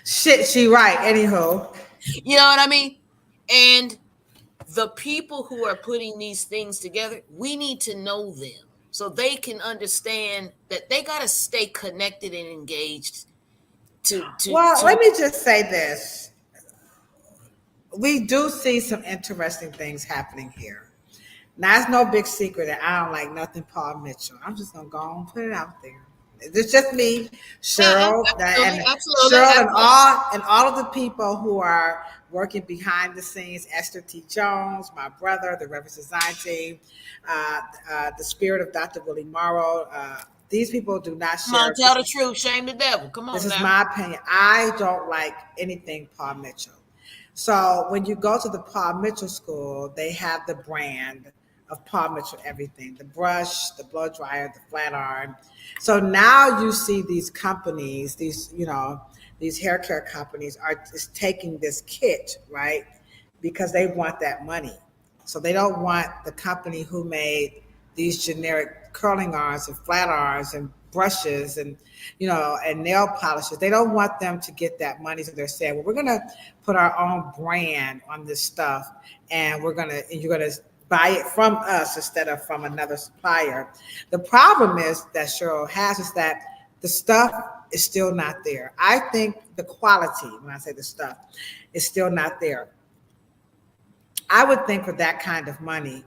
Shit, she right. Anywho. You know what I mean? And the people who are putting these things together, we need to know them so they can understand that they got to stay connected and engaged. Let me just say this. We do see some interesting things happening here. Now, it's no big secret that I don't like nothing Paul Mitchell. I'm just going to go and put it out there. It's just me, Cheryl, absolutely. and all of the people who are working behind the scenes. Esther T. Jones, my brother, the Reverend Design Team, the spirit of Dr. Willie Morrow. These people do not share. Come on, tell the truth. Shame the devil. Come on. This is my opinion. I don't like anything Paul Mitchell. So when you go to the Paul Mitchell school, they have the brand of Paul Mitchell everything, the brush, the blow dryer, the flat iron. So now you see these companies, these hair care companies are just taking this kit, right? Because they want that money. So they don't want the company who made these generic curling irons and flat irons and brushes and and nail polishes. They don't want them to get that money. So they're saying, well, we're gonna put our own brand on this stuff, and you're gonna buy it from us instead of from another supplier. The problem is that Cheryl has is that the stuff is still not there. I think the quality, when I say the stuff, is still not there. I would think for that kind of money,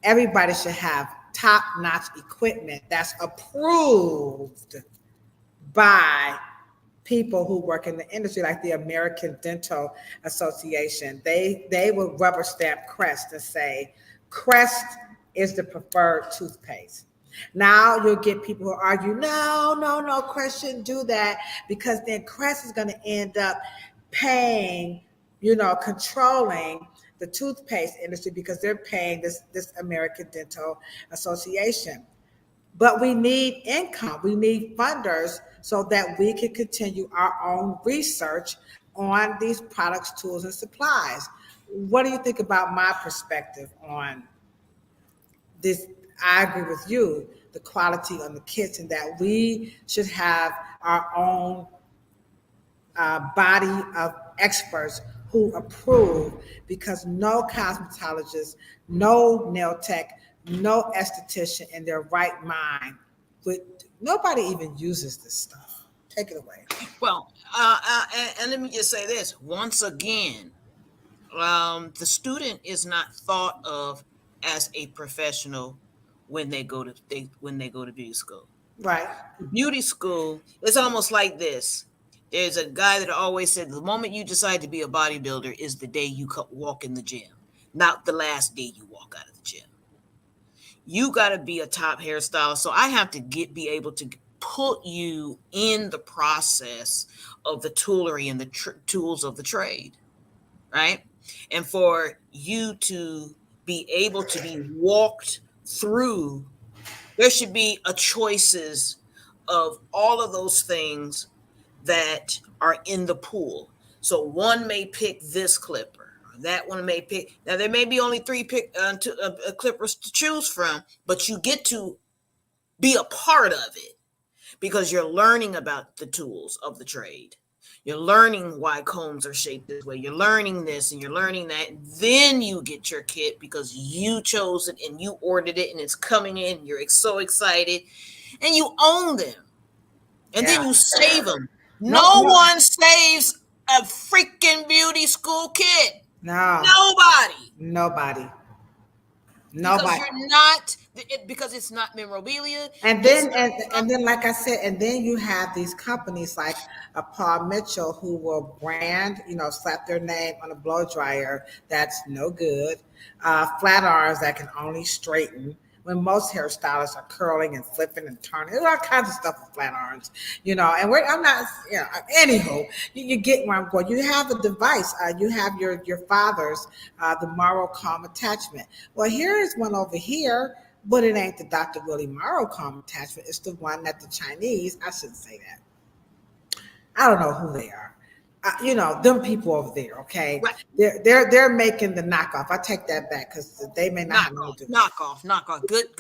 everybody should have top-notch equipment that's approved by people who work in the industry, like the American Dental Association. They will rubber stamp Crest and say Crest is the preferred toothpaste. Now you'll get people who argue, no, no, no, Crest shouldn't do that because then Crest is going to end up paying, controlling the toothpaste industry because they're paying this American Dental Association. But we need income, we need funders so that we can continue our own research on these products, tools, and supplies. What do you think about my perspective on this? I agree with you, the quality on the kits, and that we should have our own body of experts who approve, because no cosmetologist, no nail tech, no esthetician in their right mind would, nobody even uses this stuff. Take it away. Well, and let me just say this once again: the student is not thought of as a professional when they go to beauty school. Right. Beauty school, it's almost like this. There's a guy that always said the moment you decide to be a bodybuilder is the day you walk in the gym, not the last day you walk out of the gym. You got to be a top hairstylist. So I have to be able to put you in the process of the toolery and the tools of the trade, right? And for you to be able to be walked through, there should be a choices of all of those things that are in the pool. So one may pick this clipper, that one may pick. Now there may be only three clippers to choose from, but you get to be a part of it because you're learning about the tools of the trade. You're learning why combs are shaped this way. You're learning this and you're learning that. Then you get your kit because you chose it and you ordered it and it's coming in. You're so excited and you own them. And then you save them. No one saves a freaking beauty school kit. No. Nobody. Nobody. Because it's not memorabilia. And then and then like I said, and then you have these companies like Paul Mitchell who will brand, slap their name on a blow dryer that's no good, flat irons that can only straighten, when most hairstylists are curling and flipping and turning. There's all kinds of stuff with flat irons, and I'm not, anywho, you get where I'm going. You have a device, you have your father's, the Morrow Calm attachment. Well, here is one over here, but it ain't the Dr. Willie Morrow Calm attachment. It's the one that the Chinese, I shouldn't say that. I don't know who they are. Them people over there, okay? Right. They're making the knockoff. I take that back because they may not know. Knockoff. Good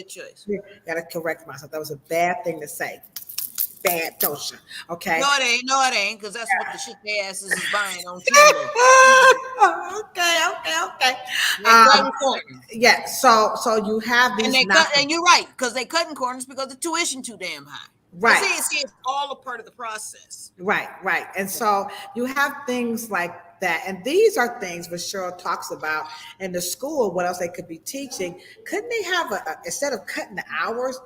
choice. Gotta correct myself. That was a bad thing to say. Bad Dosha. Okay. No, it ain't, because that's what the shit their asses is buying on TV. Okay. Yeah. So you have these, and you're right, because they cutting corners because the tuition too damn high. Right. See, it's all a part of the process. Right. And so you have things like that. And these are things that Cheryl talks about in the school, what else they could be teaching. Couldn't they have, instead of cutting the hours,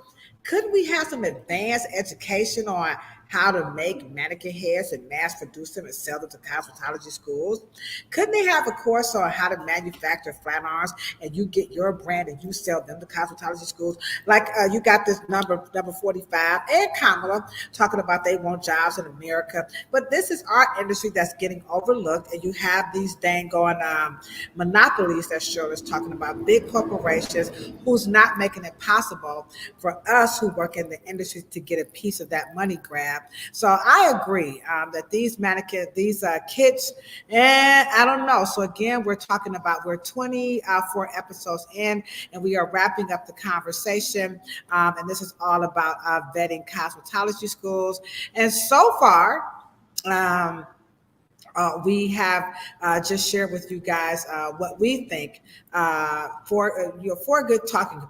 couldn't we have some advanced education on how to make mannequin hairs and mass produce them and sell them to cosmetology schools? Couldn't they have a course on how to manufacture flat irons and you get your brand and you sell them to cosmetology schools? Like you got this number 45 and Kamala talking about they want jobs in America, but this is our industry that's getting overlooked, and you have these dang going monopolies that Shirley's talking about, big corporations who's not making it possible for us who work in the industry to get a piece of that money grab. So I agree that these kits, and I don't know. So again, we're 24 episodes in, and we are wrapping up the conversation. And this is all about vetting cosmetology schools. And so far, we have just shared with you guys what we think for good talking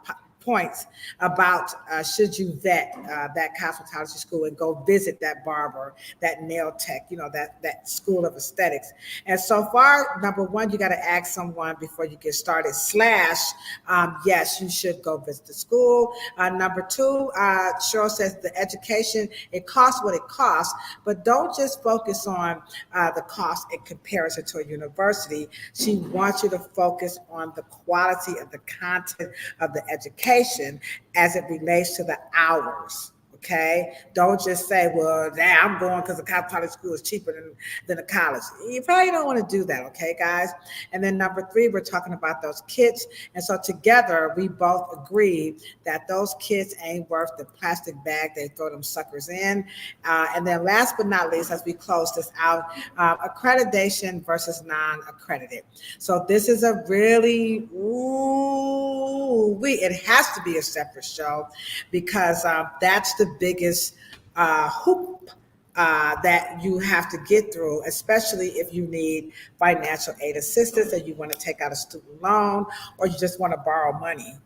points about should you vet that cosmetology school and go visit that barber, that nail tech, that school of aesthetics. And so far, number one, you got to ask someone before you get started. Yes, you should go visit the school. Number two, Cheryl says the education, it costs what it costs, but don't just focus on the cost in comparison to a university. She wants you to focus on the quality of the content of the education as it relates to the hours. Okay, don't just say, well, I'm going because the cosmetology school is cheaper than the college. You probably don't want to do that, okay, guys? And then number three, we're talking about those kits. And so together, we both agree that those kits ain't worth the plastic bag they throw them suckers in. And then last but not least, as we close this out, accreditation versus non-accredited. So this is a really, it has to be a separate show because that's the biggest hoop that you have to get through, especially if you need financial aid assistance and you want to take out a student loan or you just want to borrow money,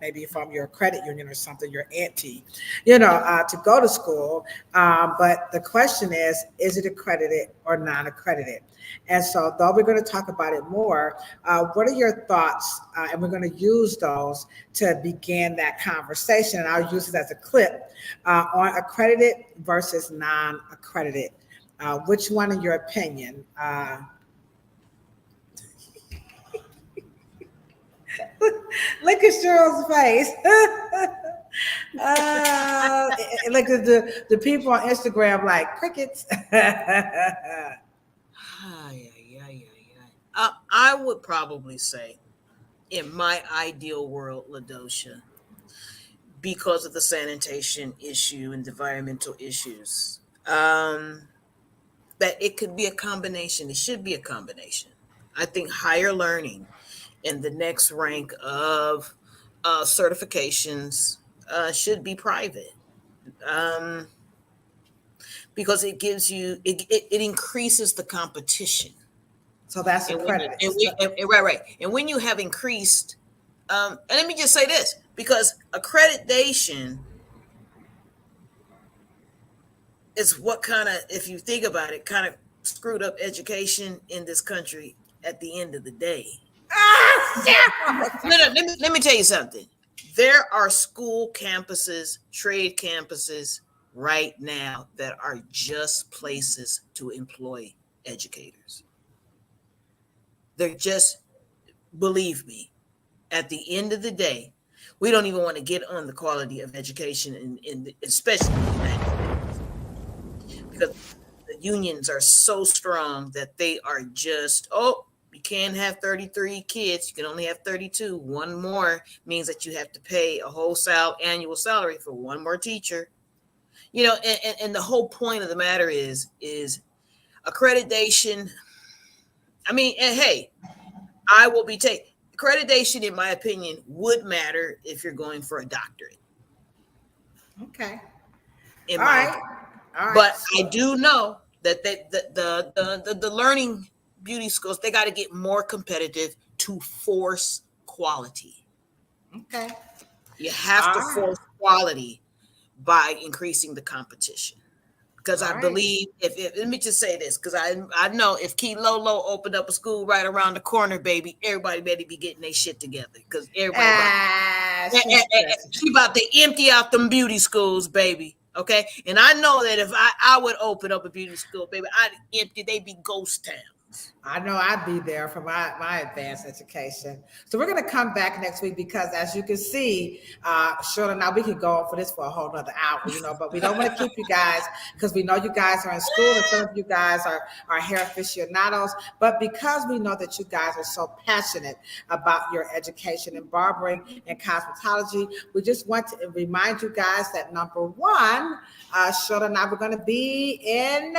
maybe from your credit union or something, your auntie, to go to school. But the question is it accredited or non-accredited? And so though we're going to talk about it more, what are your thoughts? And we're going to use those to begin that conversation. And I'll use it as a clip on accredited versus non-accredited. Which one, in your opinion? Look at Cheryl's face. Look at the people on Instagram like crickets. I would probably say, in my ideal world, Ladosha, because of the sanitation issue and environmental issues, that it could be a combination. It should be a combination. I think higher learning and the next rank of certifications should be private. Because it gives you, it increases the competition. So that's accredited. Right. And when you have increased, and let me just say this, because accreditation is what kind of, if you think about it, kind of screwed up education in this country at the end of the day. Let me tell you something. There are school campuses, trade campuses right now that are just places to employ educators. They're just, believe me, at the end of the day, we don't even want to get on the quality of education, especially in the United States, because the unions are so strong that they are just, you can't have 33 kids. You can only have 32. One more means that you have to pay a whole annual salary for one more teacher. And the whole point of the matter is accreditation. I mean, and hey, I will be taking accreditation, in my opinion, would matter if you're going for a doctorate. Okay. All right. But I do know that the learning beauty schools, they got to get more competitive to force quality. Okay. You have to force quality by increasing the competition. Because I believe, if let me just say this, because I know if Lo Lo opened up a school right around the corner, baby, everybody better be getting their shit together. Because everybody she about to empty out them beauty schools, baby. Okay, and I know that if I would open up a beauty school, baby, I'd empty. They'd be ghost towns. I know I'd be there for my advanced education. So we're going to come back next week because, as you can see, Shirley, now we could go on for this for a whole nother hour, but we don't want to keep you guys because we know you guys are in school and some of you guys are hair aficionados. But because we know that you guys are so passionate about your education in barbering and cosmetology, we just want to remind you guys that number one, Shirley and I were going to be in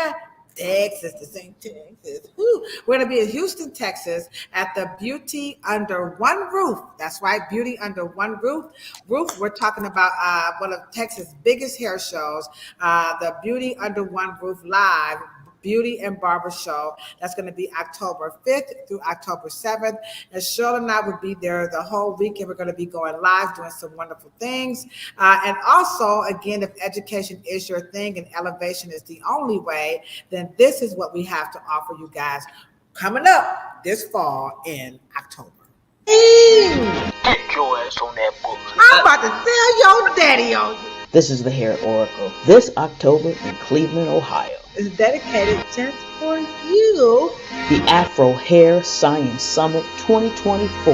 Texas, the same Texas. Woo. We're going to be in Houston, Texas at the Beauty Under One Roof. That's right, Beauty Under One Roof. We're talking about one of Texas' biggest hair shows, the Beauty Under One Roof Live Beauty and Barber Show. That's going to be October 5th through October 7th. And Cheryl and I will be there the whole weekend. We're going to be going live, doing some wonderful things. And also, again, if education is your thing and elevation is the only way, then this is what we have to offer you guys coming up this fall in October. Get your ass on that book. I'm about to tell your daddy on you. This is the Hair Oracle. This October in Cleveland, Ohio. It's dedicated just for you. The Afro Hair Science Summit 2024.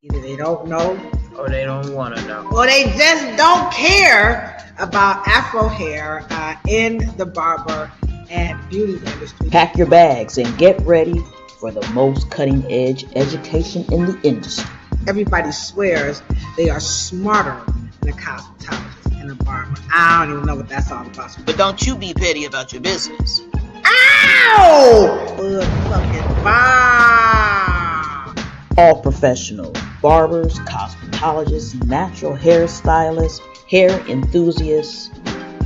Either they don't know, Or they don't want to know. or they just don't care about Afro hair in the barber and beauty industry. Pack your bags and get ready for the most cutting edge education in the industry. Everybody swears they are smarter than a cosmetologist and a barber. I don't even know what that's all about. But don't you be petty about your business. Ow! Good fucking bomb. All professional barbers, cosmetologists, natural hairstylists, hair enthusiasts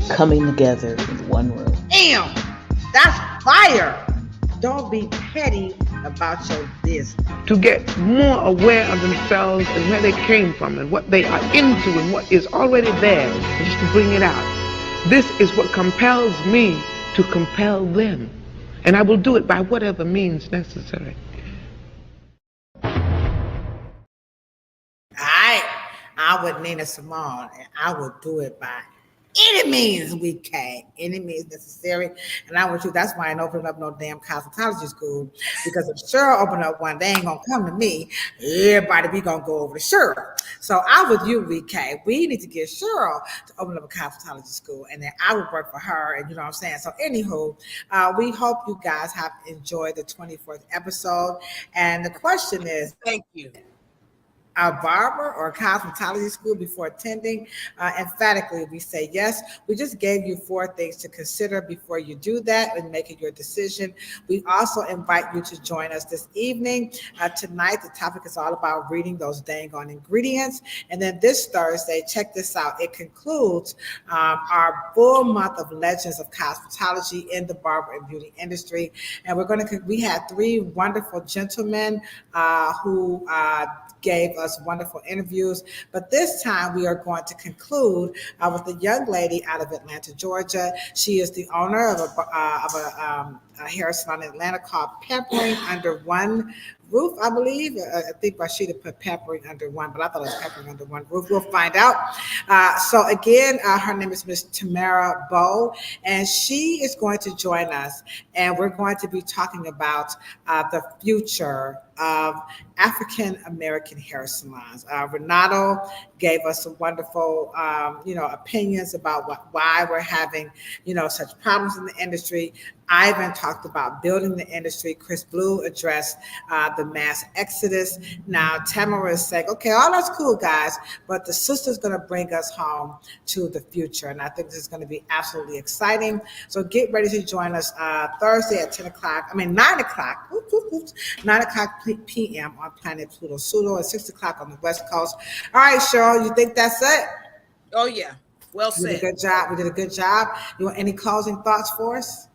coming together in one room. Damn, that's fire. Don't be petty about your business. To get more aware of themselves and where they came from and what they are into and what is already there, and just to bring it out. This is what compels me to compel them. And I will do it by whatever means necessary. I would Nina Simone, and I would do it by any means we can, any means necessary. And I would do. That's why I ain't opening up no damn cosmetology school, because if Cheryl open up one, they ain't gonna come to me. Everybody be gonna go over to Cheryl. So I would you, VK. We need to get Cheryl to open up a cosmetology school, and then I would work for her. And you know what I'm saying. So anywho, we hope you guys have enjoyed the 24th episode. And the question is, Thank you. a barber or a cosmetology school before attending? Emphatically, we say yes. We just gave you 4 things to consider before you do that and making your decision. We also invite you to join us this evening. Tonight, the topic is all about reading those dang on ingredients. And then this Thursday, check this out. It concludes our full month of Legends of Cosmetology in the barber and beauty industry. And we had 3 wonderful gentlemen who gave us wonderful interviews. But this time we are going to conclude with a young lady out of Atlanta, Georgia. She is the owner of a hair salon in Atlanta called Peppering Under One Roof, I believe. I think Rashida put Peppering Under One, but I thought it was Peppering Under One Roof. We'll find out. So again, her name is Miss Tamara Bowe, and she is going to join us, and we're going to be talking about the future of African American hair salons. Renato gave us some wonderful, opinions about why we're having, such problems in the industry. Ivan talked about building the industry. Chris Blue addressed the mass exodus. Now Tamara is saying, okay, all that's cool, guys, but the sister's going to bring us home to the future. And I think this is going to be absolutely exciting. So get ready to join us Thursday at 9 o'clock, 9 o'clock p.m. on Planet Pluto Pseudo, at 6 o'clock on the West Coast. All right, Cheryl, you think that's it? Oh, yeah. Well We did a said. good job. We did a good job. You want any closing thoughts for us?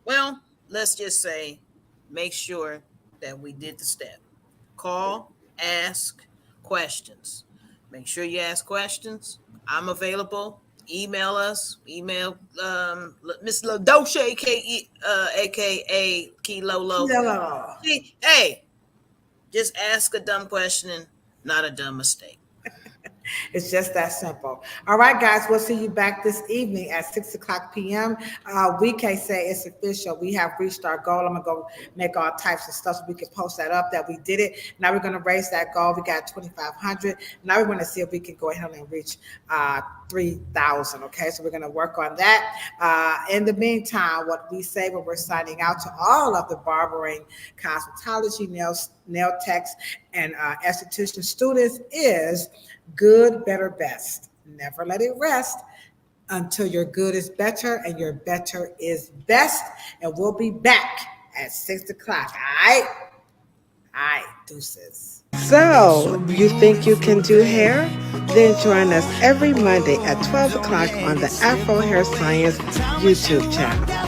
Well, let's just say, make sure that we did the step. Call, ask questions. Make sure you ask questions. I'm available. Email us. Email Miss Ladosha, aka Key Lo Lo. No. Hey, just ask a dumb question, not a dumb mistake. It's just that simple. All right, guys, we'll see you back this evening at 6 o'clock p.m. We can say it's official. We have reached our goal. I'm going to go make all types of stuff so we can post that up, that we did it. Now we're going to raise that goal. We got 2,500. Now we're going to see if we can go ahead and reach 3,000. Okay, so we're going to work on that. In the meantime, what we say when we're signing out to all of the barbering, cosmetology, nail techs, and esthetician students is good, better, best. Never let it rest until your good is better and your better is best. And we'll be back at 6 o'clock. All right. All right, deuces. So, you think you can do hair? Then join us every Monday at 12 o'clock on the Afro Hair Science YouTube channel.